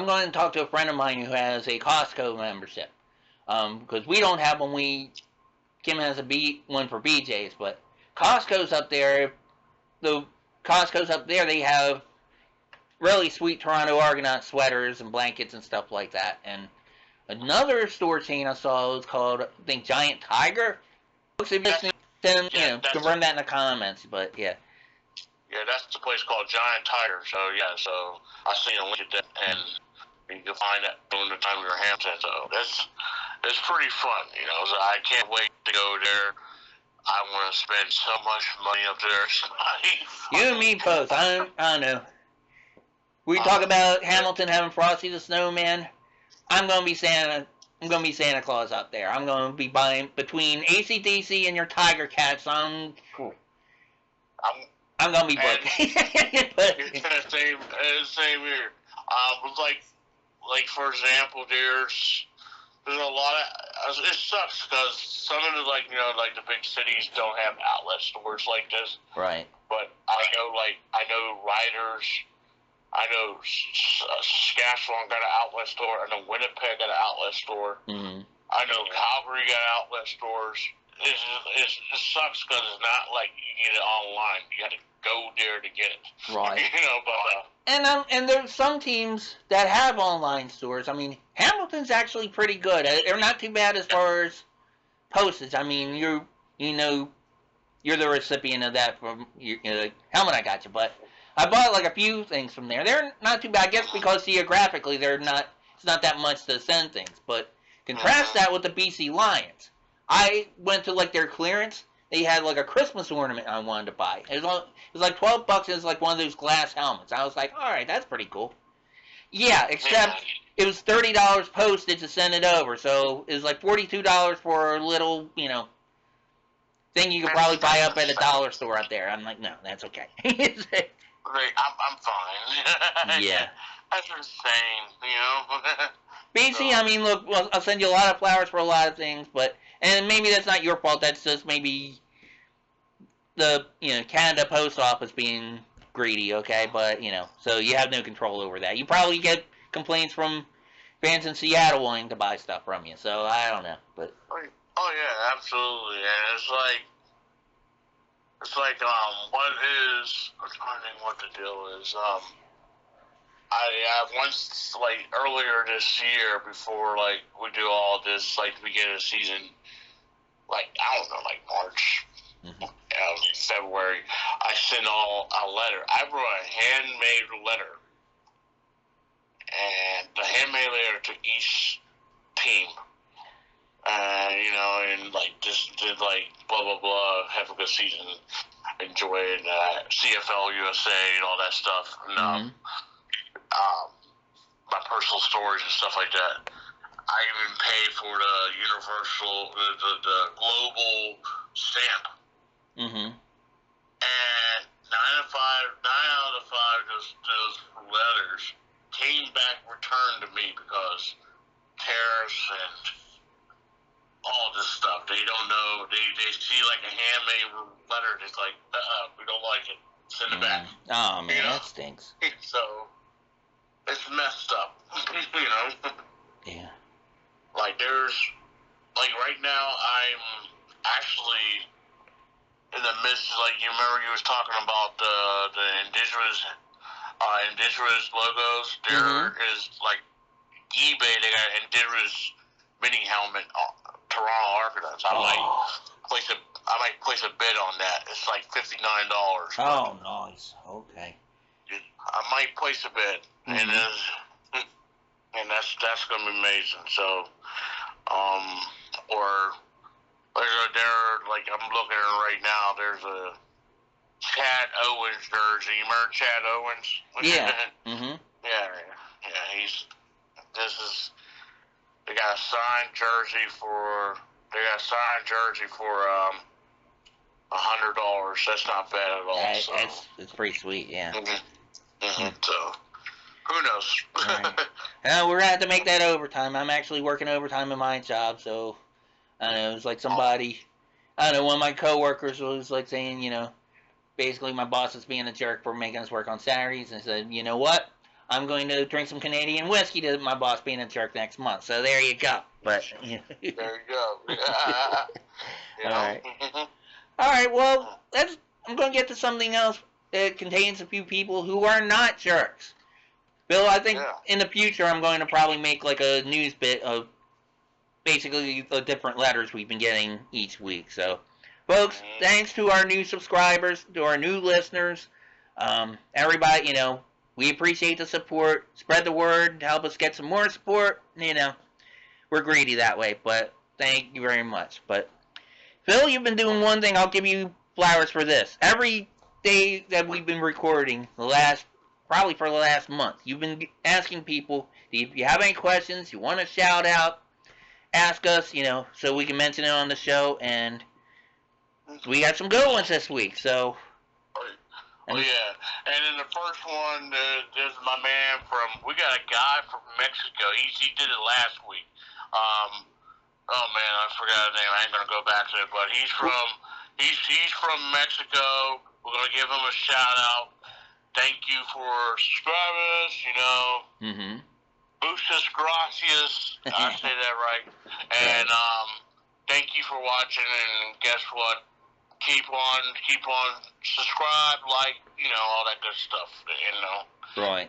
going to talk to a friend of mine who has a Costco membership. Because we don't have one. Kim has one for BJ's, but Costco's up there. The Costco's up there, they have really sweet Toronto Argonaut sweaters and blankets and stuff like that. And another store chain I saw was called, I think, Giant Tiger. Confirm that in the comments, but yeah. Yeah, that's the place called Giant Tiger. So yeah, I seen a link at that, and you can find that during the time you're in Hampton. So it's pretty fun, you know. So I can't wait to go there. I want to spend so much money up there. You and me both. I don't know. We talk about Hamilton having Frosty the Snowman. I'm gonna be Santa Santa Claus up there. I'm gonna be buying between AC/DC and your Tiger Cats. I'm gonna be broke. Same here. Like for example, there's a lot of it sucks because some of the the big cities don't have outlet stores like this. Right. But I know Riders. I know Saskatchewan got an outlet store. I know Winnipeg got an outlet store. Mm-hmm. I know Calgary got outlet stores. It sucks because it's not like you get it online. You got to go there to get it. Right. But and there's some teams that have online stores. I mean, Hamilton's actually pretty good. They're not too bad as far as postage. I mean, you're the recipient of that from helmet I got you, but I bought like a few things from there. They're not too bad, I guess, because geographically it's not that much to send things. But contrast that with the BC Lions. I went to like their clearance. They had like a Christmas ornament I wanted to buy. It was like $12. It was like one of those glass helmets. I was like, all right, that's pretty cool. Yeah, except it was $30 postage to send it over. So it was like $42 for a little, thing you could probably buy up at a dollar store out there. I'm like, no, that's okay. I'm fine. Yeah. That's insane, BC, I mean, look, well, I'll send you a lot of flowers for a lot of things, and maybe that's not your fault. That's just maybe the, Canada Post Office being greedy, okay? But, so you have no control over that. You probably get complaints from, fans in Seattle wanting to buy stuff from you. So I don't know, but oh yeah, absolutely. And it's like what is I'm trying to think what the deal is. I once, like, earlier this year, before, like, we do all this, like, the beginning of the season, like, I don't know, like, March, February, I sent a letter. I wrote a handmade letter, and the handmade letter to each team, and, like, just did, like, blah, blah, blah, have a good season, enjoy it, CFL, USA, and all that stuff, and, my personal stories and stuff like that. I even pay for the universal, the global stamp. Mm-hmm. And 9 out of 5 those letters came back returned to me because tariffs and all this stuff. They don't know. They see like a handmade letter. It's like, we don't like it. Send it back. Oh man, that stinks. So. It's messed up, Yeah. Like like right now, I'm actually in the midst. Like you remember, you was talking about the indigenous logos. There is like eBay. They got indigenous mini helmet, Toronto Argonauts. I might place a bid on that. It's like $59. Oh, nice. Okay. I might place a bid, and that's gonna be amazing. So, or like I'm looking at it right now. There's a Chad Owens jersey. You remember Chad Owens? Yeah. Yeah. They got a signed jersey for $100. That's not bad at all. It's pretty sweet. Yeah. So, who knows? Right. We're gonna have to make that overtime. I'm actually working overtime in my job, so I don't know. It was like somebody, I don't know. One of my coworkers was like saying, basically my boss is being a jerk for making us work on Saturdays, and said, you know what? I'm going to drink some Canadian whiskey to my boss being a jerk next month. So there you go. But there you go. All right. Well, I'm going to get to something else. It contains a few people who are not jerks. Bill, I think in the future I'm going to probably make like a news bit of basically the different letters we've been getting each week. So, folks, thanks to our new subscribers, to our new listeners, everybody, we appreciate the support. Spread the word to help us get some more support. We're greedy that way, but thank you very much. But, Phil, you've been doing one thing. I'll give you flowers for this. Every day that we've been recording, probably for the last month, you've been asking people, if you have any questions, you want to shout out, ask us, so we can mention it on the show, and we got some good ones this week, so. Oh, yeah. And in the first one, there's my man we got a guy from Mexico. He did it last week. Oh, man, I forgot his name. I ain't going to go back to it, but he's from Mexico. We're going to give him a shout-out. Thank you for subscribing us, Muchas gracias. I say that right. And thank you for watching, and guess what? Keep on subscribe, all that good stuff, Right.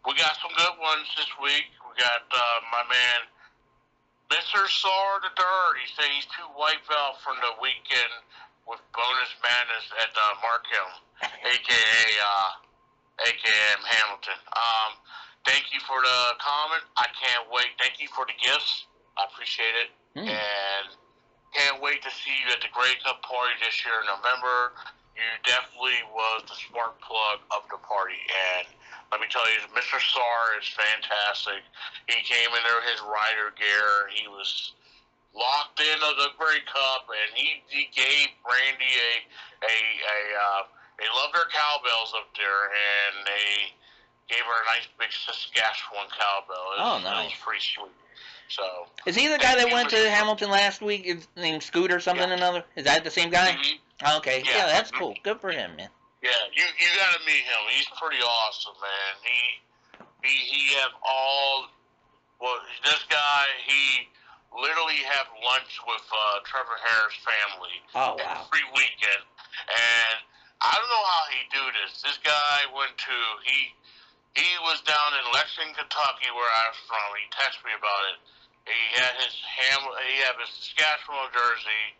We got some good ones this week. We got my man, Mr. Sar the Third. He said he's 2 white belt from the weekend with bonus madness at Markham, aka Hamilton. Thank you for the comment. I can't wait. Thank you for the gifts. I appreciate it. And can't wait to see you at the Grey Cup party this year in November. You definitely was the spark plug of the party. And let me tell you, Mr. Sar is fantastic. He came in there with his rider gear. He was locked into the Grey Cup, and he gave Brandy they love their cowbells up there, and they gave her a nice big Saskatchewan cowbell. Nice. It was pretty sweet. So, is he the guy that went to Hamilton last week? His named Scooter something or another? Is that the same guy? Okay. Yeah, that's cool. Good for him, man. Yeah, you gotta meet him. He's pretty awesome, man. He have all Well, this guy, he literally had lunch with Trevor Harris' family every weekend, and I don't know how he do this. This guy went to he was down in Lexington, Kentucky, where I was from. He texted me about it. He had his Saskatchewan jersey.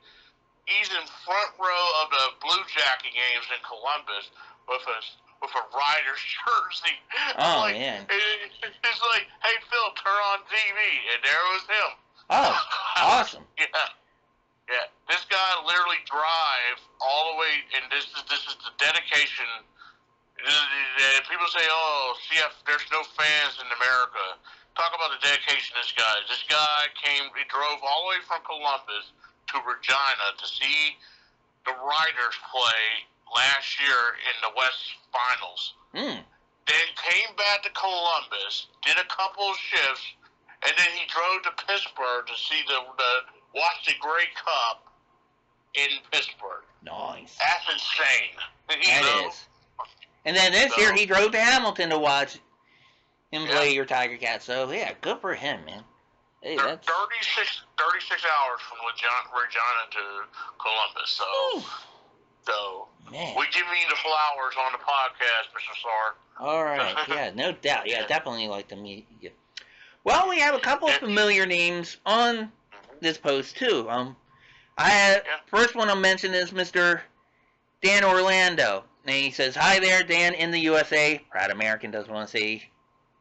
He's in front row of the Blue Jacket games in Columbus with a Riders jersey. Oh, man. It's like, hey, Phil, turn on TV. And there was him. Oh, awesome. Yeah. This guy literally drive all the way, and this is the dedication. People say, oh, there's no fans in America. Talk about the dedication of this guy. This guy he drove all the way from Columbus to Regina to see the Riders play last year in the West Finals. Then came back to Columbus, did a couple of shifts, and then he drove to Pittsburgh to see watch the Grey Cup in Pittsburgh. Nice. That's insane. That is. And then this year he drove to Hamilton to watch him play your Tiger Cats. So yeah, good for him, man. Hey, that's 36 hours from Regina to Columbus. So man, we give you the flowers on the podcast, Mr. Sar. All right, yeah, no doubt. Yeah, definitely like to meet you. Well, we have a couple of familiar names on this post too. First one I'll mention is Mr. Dan Orlando. And he says, "Hi there, Dan in the USA. Proud American." Doesn't want to say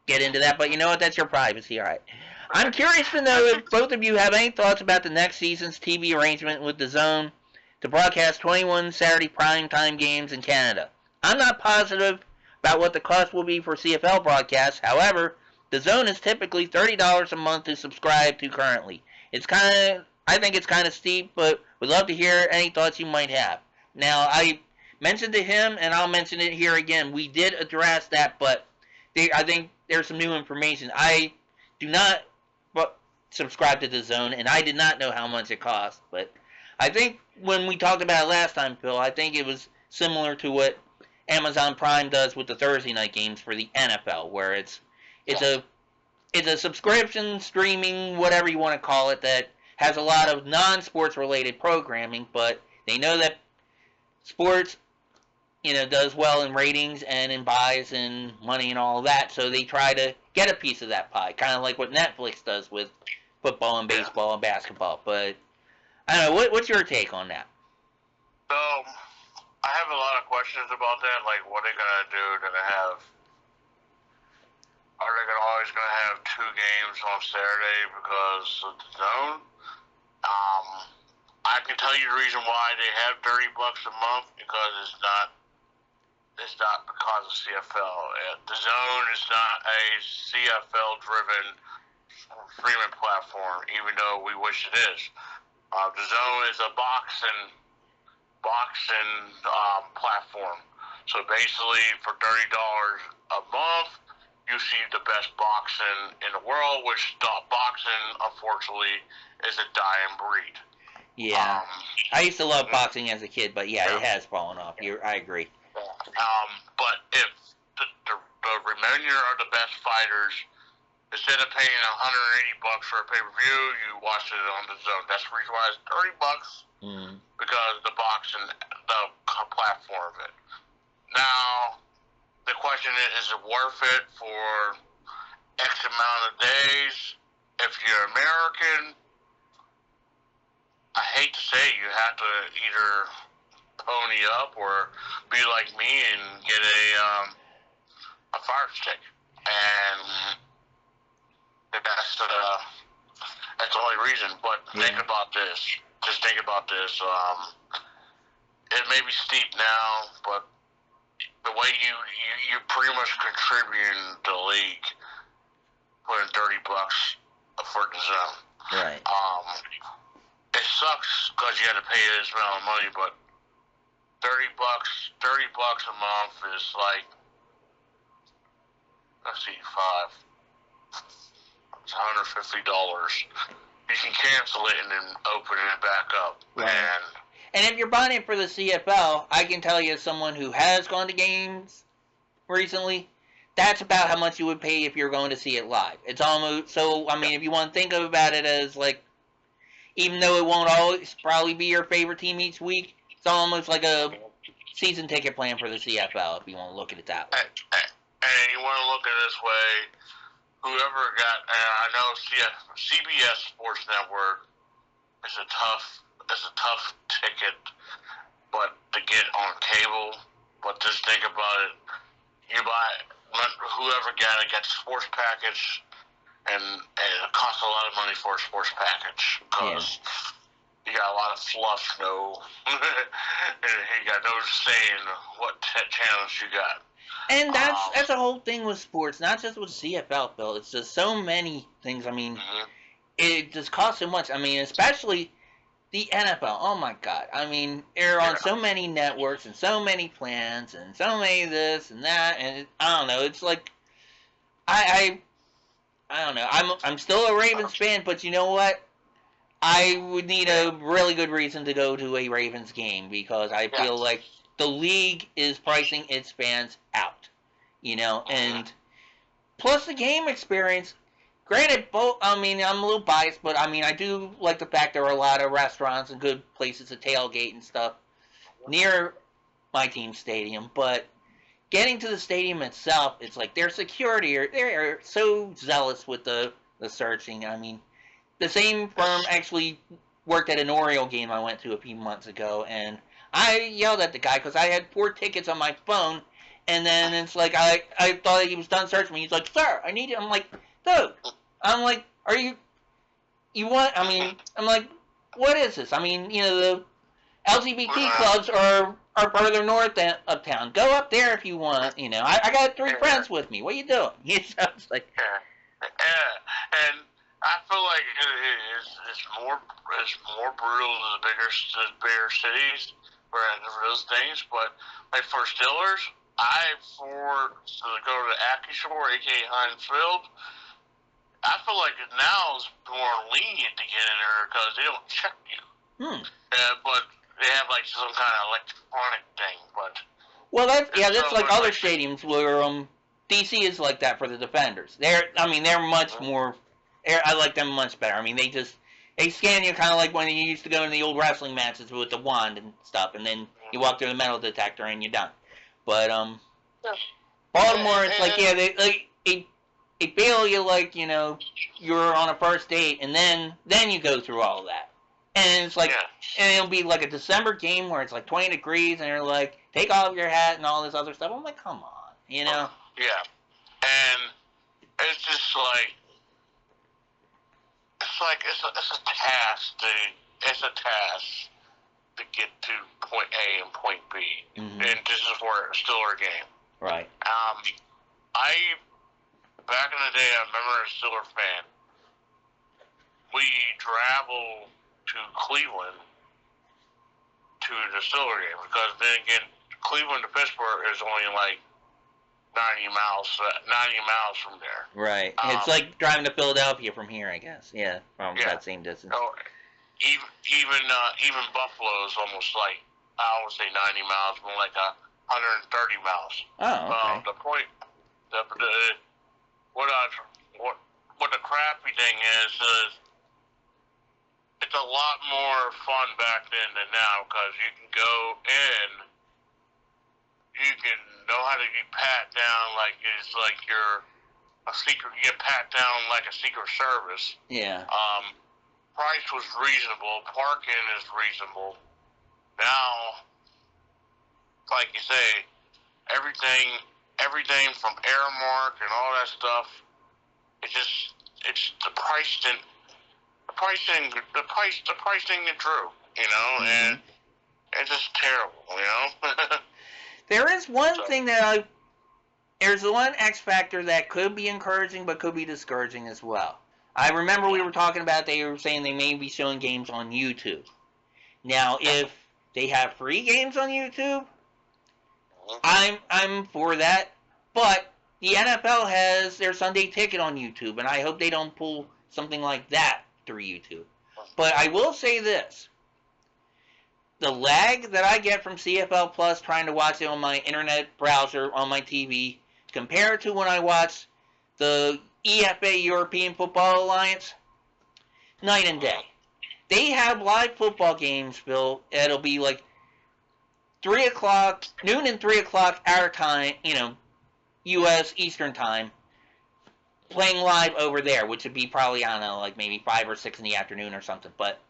get into that, but you know what? That's your privacy, all right. I'm curious to know if both of you have any thoughts about the next season's TV arrangement with the Zone to broadcast 21 Saturday primetime games in Canada. I'm not positive about what the cost will be for CFL broadcasts. However, the Zone is typically $30 a month to subscribe to currently. I think it's kind of steep, but would love to hear any thoughts you might have. Now, I mentioned to him, and I'll mention it here again, we did address that, but I think there's some new information. I do not subscribe to the Zone, and I did not know how much it cost, but I think when we talked about it last time, Phil, I think it was similar to what Amazon Prime does with the Thursday night games for the NFL, where it's a subscription, streaming, whatever you want to call it, that has a lot of non-sports related programming, but they know that sports, does well in ratings and in buys and money and all of that, so they try to get a piece of that pie, kind of like what Netflix does with football and baseball and basketball. But I don't know, what's your take on that? So, I have a lot of questions about that, like what are they going to do? Are they always going to have 2 games on Saturday because of the Zone? I can tell you the reason why they have $30 a month, because it's not because of CFL. The Zone is not a CFL-driven streaming platform, even though we wish it is. The Zone is a boxing platform. So basically, for $30 a month, you see the best boxing in the world, which boxing, unfortunately, is a dying breed. Yeah. I used to love boxing as a kid, but it has fallen off. I agree. But if the remainder of the best fighters, instead of paying $180 for a pay-per-view, you watch it on the Zone. That's the reason why it's $30, because the boxing, the platform of it. Now, the question is it worth it for X amount of days? If you're American, I hate to say you have to either pony up or be like me and get a Fire Stick, and that's the only reason. But think about this. Just think about this. It may be steep now, but the way you pretty much contributing the league, putting $30 for the Zone. Right. It sucks because you had to pay this amount of money, but $30 a month is like, let's see, it's $150. You can cancel it and then open it back up. Right. And if you're buying it for the CFL, I can tell you as someone who has gone to games recently, that's about how much you would pay if you're going to see it live. It's almost so. I mean, if you want to think about it as like, even though it won't always probably be your favorite team each week, it's almost like a season ticket plan for the CFL if you want to look at it that way. And you want to look at it this way, whoever got, I know CBS Sports Network is a tough ticket, but to get on cable. But just think about it, you buy whoever got it gets a sports package, and it costs a lot of money for a sports package because you got a lot of fluff, and you got no say in what channels you got. And that's the whole thing with sports, not just with CFL, Phil. It's just so many things. I mean, it just costs so much. I mean, especially the NFL. Oh my God! I mean, they're on so many networks and so many plans and so many this and that, and I don't know. It's like I don't know. I'm still a Ravens fan, but you know what? I would need a really good reason to go to a Ravens game because I feel like the league is pricing its fans out, and plus the game experience. Granted, I mean, I'm a little biased, but I mean, I do like the fact there are a lot of restaurants and good places to tailgate and stuff near my team's stadium, but getting to the stadium itself, it's like their security, they're so zealous with the searching. I mean, the same firm actually worked at an Oriole game I went to a few months ago, and I yelled at the guy because I had 4 tickets on my phone, and then it's like I thought he was done searching me. He's like, "Sir, I need you." I'm like, "Dude," I'm like, "Are you want?" I mean, I'm like, "What is this?" I mean, the LGBT clubs are further north of town. Go up there if you want. I got 3 friends with me. What are you doing? It's like, and I feel like it's more brutal in the bigger cities for those things. But like for Steelers, to go to Acrisure, aka Heinz Field. I feel like now is more lenient to get in there because they don't check you. But they have like some kind of electronic thing. But that's like other stadiums where DC is like that for the Defenders. They're much more. I like them much better. I mean, they scan you kind of like when you used to go in the old wrestling matches with the wand and stuff, and then you walk through the metal detector and you're done. But Baltimore, it's like they feel you like you're on a first date, and then you go through all of that, and it's like, and it'll be like a December game where it's like 20 degrees, and they're like, take off your hat and all this other stuff. I'm like, come on, Yeah, and it's just like. It's a task to get to point A and point B, and this is for a Steeler game. Right. Back in the day, I remember a Steeler fan. We traveled to Cleveland to the Steeler game because then again, Cleveland to Pittsburgh is only like 90 miles from there. Right. It's like driving to Philadelphia from here, I guess. Yeah, from that same distance. Oh, even Buffalo is almost like, I don't say 90 miles, more like 130 miles. Oh, okay. The point, what the crappy thing is it's a lot more fun back then than now because you can go in. You can know how to get pat down like it's like you're a secret. You get pat down like a Secret Service. Yeah. Price was reasonable. Parking is reasonable. Now, like you say, everything from Airmark and all that stuff. It's the pricing isn't true. And it's just terrible. There is one thing there's one X factor that could be encouraging but could be discouraging as well. I remember we were talking about they were saying they may be showing games on YouTube. Now, if they have free games on YouTube, I'm for that. But the NFL has their Sunday Ticket on YouTube, and I hope they don't pull something like that through YouTube. But I will say this. The lag that I get from CFL Plus trying to watch it on my internet browser on my TV compared to when I watched the EFA European Football Alliance, night and day. They have live football games, Bill. It'll be like 3 o'clock, noon and 3 o'clock our time, U.S. Eastern time, playing live over there, which would be probably, I don't know, like maybe 5 or 6 in the afternoon or something. But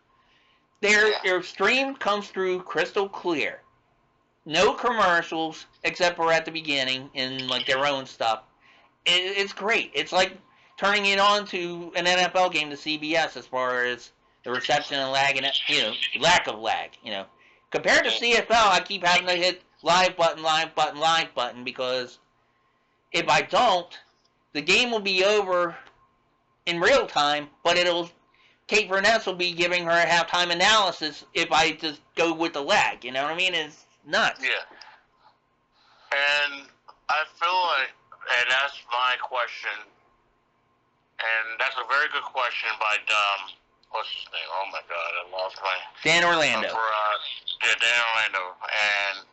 their stream comes through crystal clear. No commercials, except for at the beginning, and like their own stuff. It's great. It's like turning it on to an NFL game to CBS as far as the reception and lag and lack of lag. Compared to CFL, I keep having to hit live button because if I don't, the game will be over in real time, but Kate Verness will be giving her a halftime analysis if I just go with the lag. You know what I mean? It's nuts. Yeah. And I feel like, and that's my question, and that's a very good question by what's his name? Oh my God, I lost my... Dan Orlando. Dan Orlando. And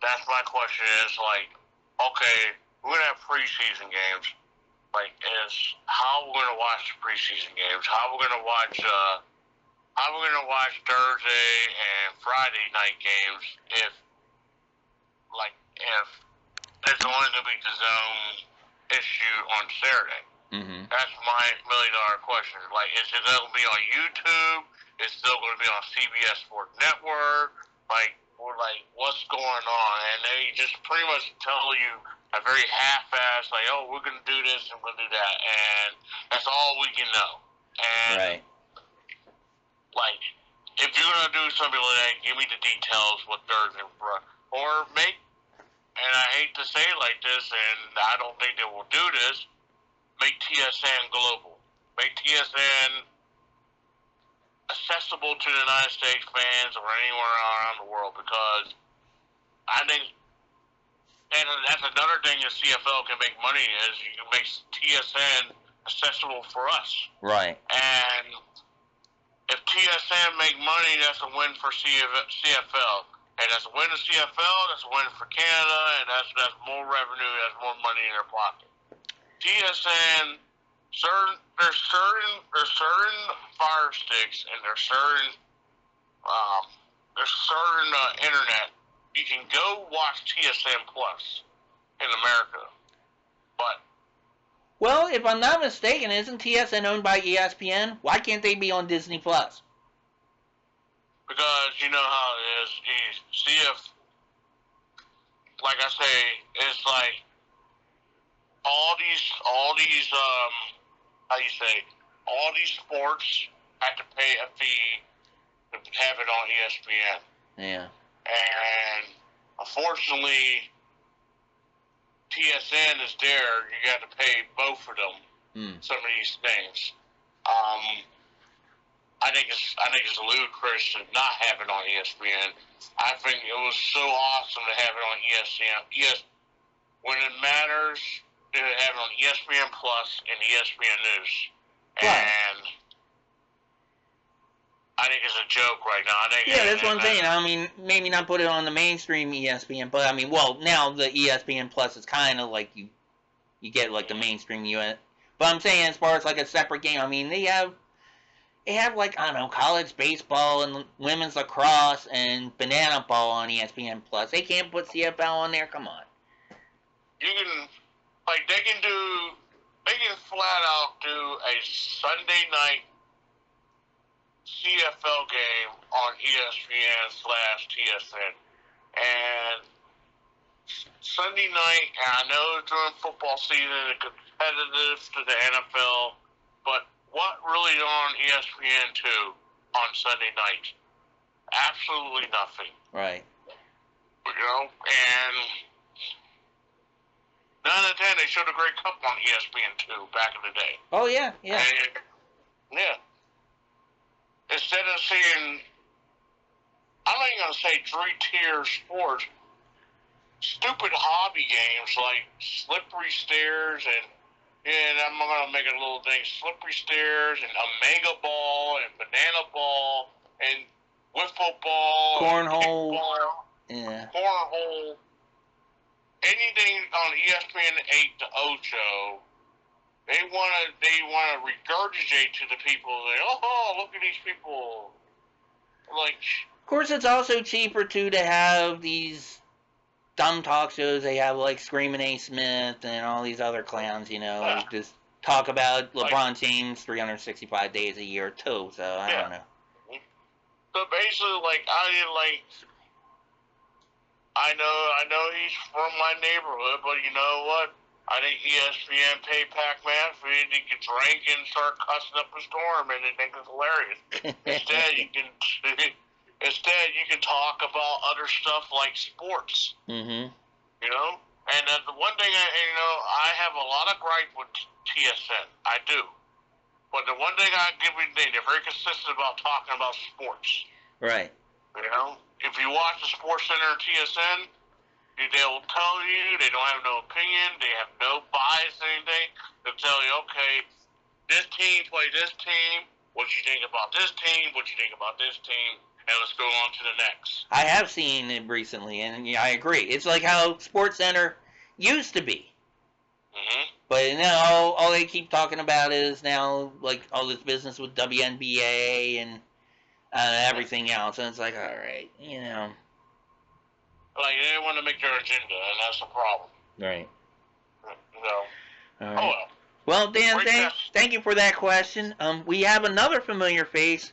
that's my question is, like, okay, we're going to have preseason games. Like, how we're going to watch the preseason games? How we're going to watch Thursday and Friday night games if there's only going to be the zone issue on Saturday? Mm-hmm. That's my $1 million question. Like, is it going to be on YouTube? Is it still going to be on CBS Sports Network? What's going on? And they just pretty much tell you a very half-assed, like, oh, we're going to do this and we're going to do that. And that's all we can know. And, right. Like, if you're going to do something like that, give me the details what Thursday, or make, and I hate to say it like this, and I don't think they will do this, make TSN global. Make TSN accessible to the United States fans or anywhere around the world, because I think, and that's another thing that CFL can make money is you can make TSN accessible for us. Right. And if TSN make money, that's a win for CFL. And that's a win for CFL, that's a win for Canada, and that's more revenue, that's more money in their pocket. TSN, there's certain fire sticks and there's certain internet. You can go watch TSN Plus in America, but well, if I'm not mistaken, isn't TSN owned by ESPN? Why can't they be on Disney Plus? Because you know how it is. See if, like I say, it's like all these how you say, all these sports have to pay a fee to have it on ESPN. Yeah. And unfortunately, TSN is there. You got to pay both of them. Some of these things. I think it's ludicrous to not have it on ESPN. I think it was so awesome to have it on ESPN. When it matters, to have it on ESPN Plus and ESPN News. And I think it's a joke right now. That's what I'm saying. I mean, maybe not put it on the mainstream ESPN, but I mean, well, now the ESPN Plus is kind of like you get like the mainstream US. But I'm saying as far as like a separate game, I mean, they have like, I don't know, college baseball and women's lacrosse and banana ball on ESPN Plus. They can't put CFL on there. Come on. You can, like, they can flat out do a Sunday night CFL game on ESPN/TSN. And Sunday night, and I know during football season it's competitive to the NFL, but what really on ESPN2 on Sunday night? Absolutely nothing. Right. And 9 out of 10, they showed a Grey Cup on ESPN2 back in the day. Oh, yeah, yeah. And, yeah. Instead of seeing, I'm not even going to say three-tier sports, stupid hobby games like Slippery Stairs and I'm going to make a little thing, Slippery Stairs and Omega Ball and Banana Ball and Wiffle Ball. Cornhole. Cornhole. Yeah. Cornhole. anything on ESPN 8 to Ocho, they wanna regurgitate to the people. Oh, look at these people. Like, of course, it's also cheaper too to have these dumb talk shows. They have like Screaming A. Smith and all these other clowns, just talk about LeBron James 365 days a year too. So I don't know. So basically, I know he's from my neighborhood, but you know what? I think ESPN pay Pac-Man for him to get drink and start cussing up a storm, and they think it's hilarious. Instead, you can talk about other stuff like sports. Mm-hmm. And the one thing I have a lot of gripe with TSN. I do, but the one thing I give you, they're very consistent about talking about sports. Right. If you watch the Sports Center on TSN, they'll tell you they don't have no opinion, they have no bias or anything. They'll tell you, okay, this team played this team, what you think about this team, what you think about this team, and let's go on to the next. I have seen it recently, and I agree. It's like how Sports Center used to be. Mm-hmm. But now all they keep talking about is now like all this business with WNBA and everything else, and it's like, all right, Like, they want to make their agenda, and that's the problem. Right. All right. Oh, well. Well, Dan, thank you for that question. We have another familiar face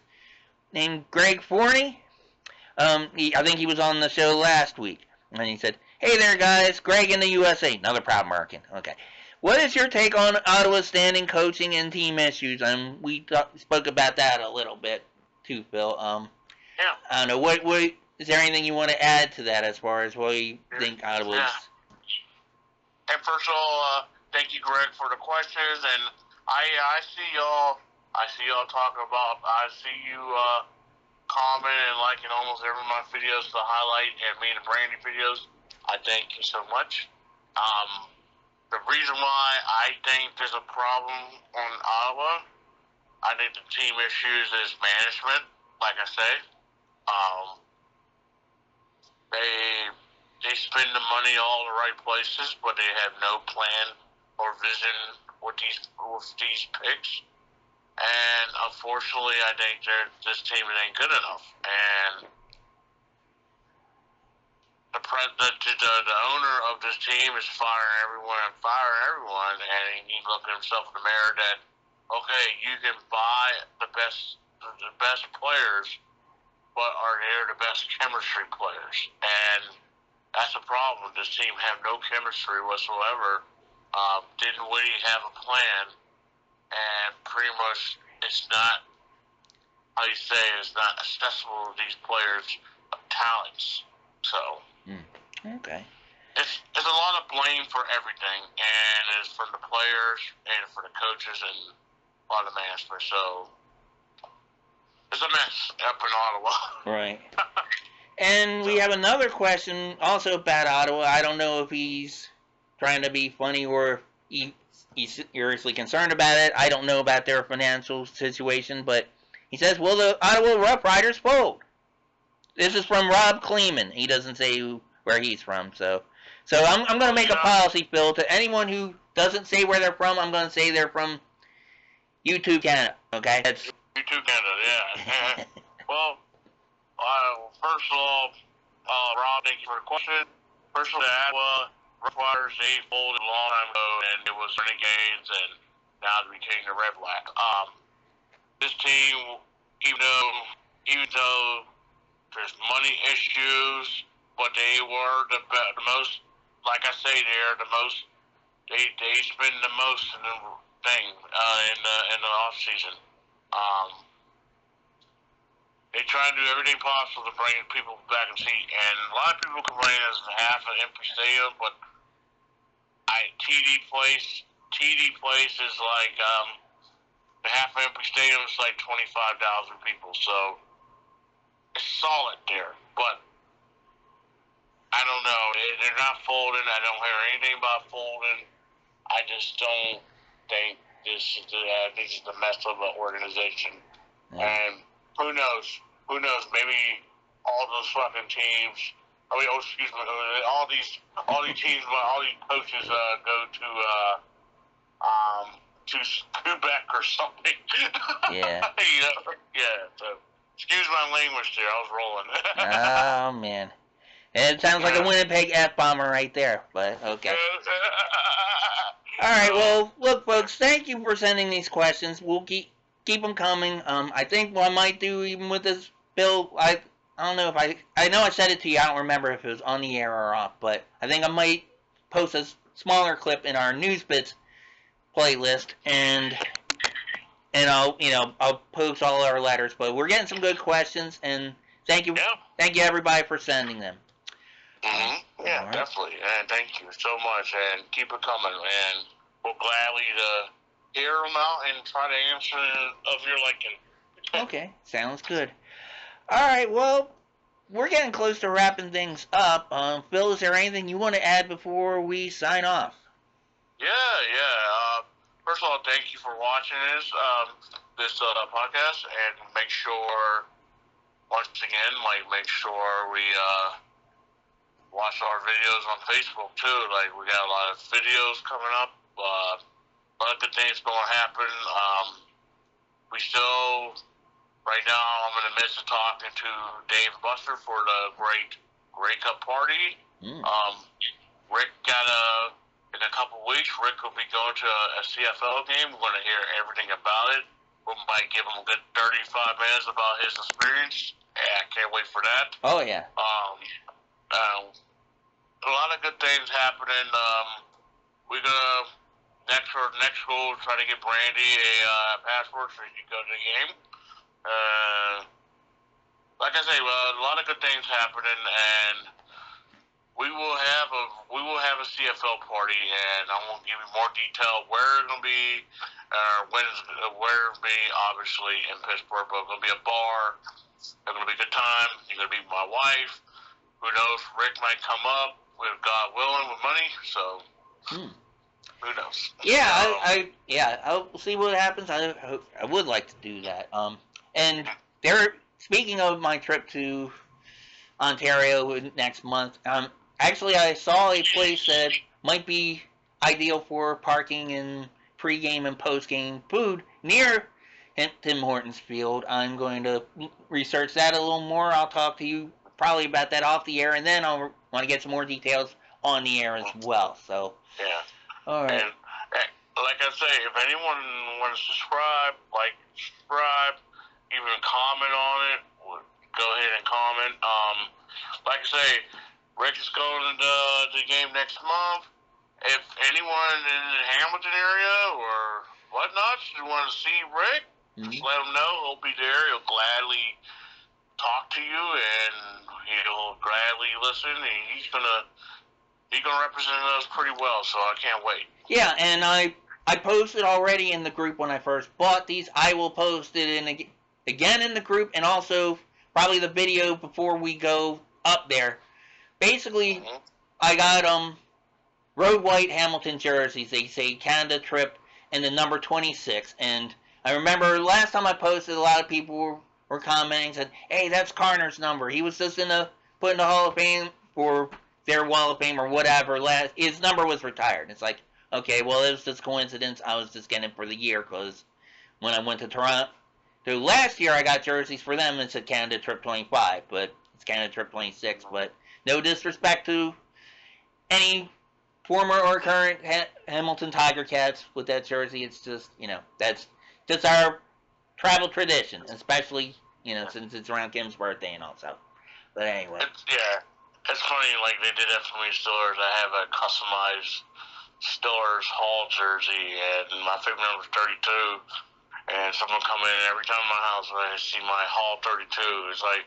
named Greg Forney. I think he was on the show last week, and he said, "Hey there, guys. Greg in the USA, another proud American." Okay. What is your take on Ottawa's standing, coaching, and team issues? We spoke about that a little bit too, Phil. Yeah. I don't know. What is there anything you want to add to that as far as what you think Ottawa's? Yeah. And first of all, thank you, Greg, for the questions. And I see y'all. I see y'all talking about. I see you comment and liking almost every of my videos to highlight and me and Brandy videos. I thank you so much. The reason why I think there's a problem on Ottawa, I think the team issues is management. Like I say, they spend the money all the right places, but they have no plan or vision with these picks. And unfortunately, I think this team ain't good enough. And the owner of this team is firing everyone, and he look at himself in the mirror that, okay, you can buy the best players, but are they the best chemistry players? And that's the problem. This team have no chemistry whatsoever. Didn't really have a plan, and pretty much it's not, it's not accessible to these players' talents. So. Okay. It's a lot of blame for everything, and it's from the players and for the coaches and a lot of management. So it's a mess up in Ottawa. Right. And we have another question also about Ottawa. I don't know if he's trying to be funny or if he's seriously concerned about it. I don't know about their financial situation, but he says, will the Ottawa Rough Riders fold? This is from Rob Kleeman. He doesn't say where he's from, so I'm going to make a policy, Phil, to anyone who doesn't say where they're from. I'm going to say they're from YouTube Canada. Okay, that's YouTube Canada. Yeah. Well, first of all, Rob, thank you for the question. First of all, Rough Riders, they folded a long time ago, and it was Renegades, and now they became the Redblacks. This team, even though there's money issues, but they were the most, like I say, they're the most, they spend the most in the thing, in the off season. They try to do everything possible to bring people back and see, and a lot of people complain it's half an empty stadium, but TD Place is like, the half empty stadium is like 25,000 people, so it's solid there, but I don't know. They're not folding. I don't hear anything about folding. I just don't think this is the mess of an organization. Yeah. And who knows? Maybe all those fucking teams I mean, oh, excuse me. All these teams, all these coaches go to Quebec or something. Yeah. You know? Yeah. So, excuse my language there. I was rolling. Oh man, it sounds like a Winnipeg F-bomber right there. But okay. All right. Well, look, folks. Thank you for sending these questions. We'll keep them coming. I think what I might do even with this bill, I don't know if I know I said it to you. I don't remember if it was on the air or off, but I think I might post a smaller clip in our news bits playlist, and I'll post all our letters. But we're getting some good questions, and thank you everybody for sending them. Yeah, right. Definitely, and thank you so much, and keep it coming, and we'll gladly hear them out and try to answer of your liking. Okay, sounds good. All right, well, we're getting close to wrapping things up. Phil, is there anything you want to add before we sign off? Yeah. First of all, thank you for watching this podcast, and make sure, once again, make sure we watch our videos on Facebook too. Like, we got a lot of videos coming up. A lot of good things going to happen. We still, right now, I'm in the midst of talking to Dave Buster for the Grey Cup party. Rick got in a couple weeks, Rick will be going to a CFL game. We're going to hear everything about it. We might give him a good 35 minutes about his experience. Yeah, I can't wait for that. Oh, yeah. A lot of good things happening. We're going to, next we'll try to get Brandy a passport so he can go to the game. Like I say, a lot of good things happening, and we will have a CFL party, and I won't give you more detail where it's going to be, where it'll be, obviously, in Pittsburgh, but it's going to be a bar. It's going to be a good time. You're going to be my wife. Who knows? Rick might come up, with God willing, with money, so who knows? Yeah, I'll see what happens. I would like to do that. And speaking of my trip to Ontario next month, actually, I saw a place that might be ideal for parking and pre-game and post-game food near Tim Hortons Field. I'm going to research that a little more. I'll talk to you probably about that off the air, and then I'll want to get some more details on the air as well. So, yeah. All right. And like I say, if anyone wants to subscribe, even comment on it, go ahead and comment. Like I say, Rick is going to the game next month. If anyone in the Hamilton area or whatnot you want to see Rick, just let him know. He'll be there. He'll gladly talk to you, and he'll gladly listen. And he's gonna represent us pretty well. So I can't wait. Yeah, and I posted already in the group when I first bought these. I will post it again in the group, and also probably the video before we go up there. Basically, I got road white Hamilton jerseys. They say Canada trip and the number 26. And I remember last time I posted, a lot of people were commenting, said, "Hey, that's Carner's number. He was just put in the Hall of Fame for their Wall of Fame or whatever. His number was retired." It's like, okay, well, it was just coincidence. I was just getting it for the year, because when I went to Toronto last year, I got jerseys for them and said Canada trip 25, but it's Canada trip 26. But no disrespect to any former or current Hamilton Tiger Cats with that jersey. It's just, that's just our travel tradition, especially, since it's around Kim's birthday and all. So, but anyway. It's funny, like they did that for me, Steelers. I have a customized Steelers Hall jersey, and my favorite number is 32. And someone come in every time in my house when I see my Hall 32. It's like,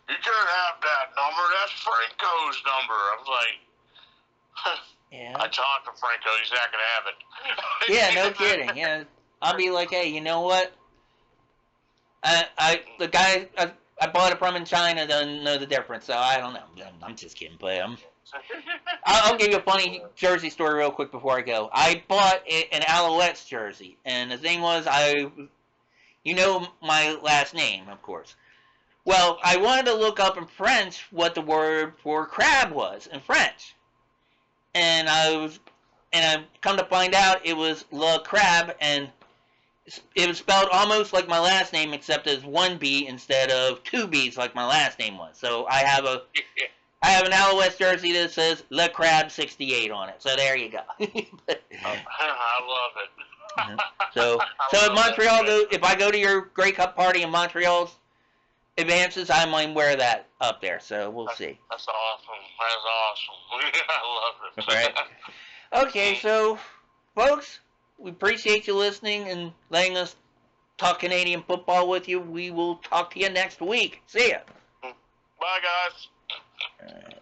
you can't have that number. That's Franco's number. I was like, yeah. I talked to Franco. He's not gonna have it. Yeah, no kidding. Yeah, I'll be like, hey, you know what? The guy I bought it from in China doesn't know the difference, so I don't know. I'm just kidding, but I'll give you a funny jersey story real quick before I go. I bought an Alouettes jersey, and the thing was, my last name, of course. Well, I wanted to look up in French what the word for crab was in French, and I come to find out it was Le Crab, and it was spelled almost like my last name, except as one B instead of two B's like my last name was. So I have an Alouettes jersey that says Le Crab 68 on it. So there you go. I love it. So if Montreal if I go to your Grey Cup party in Montreal's advances, I might wear that up there. So we'll see. That's awesome. That's awesome. I love it. Right. Okay, so folks, we appreciate you listening and letting us talk Canadian football with you. We will talk to you next week. See ya. Bye, guys. All right.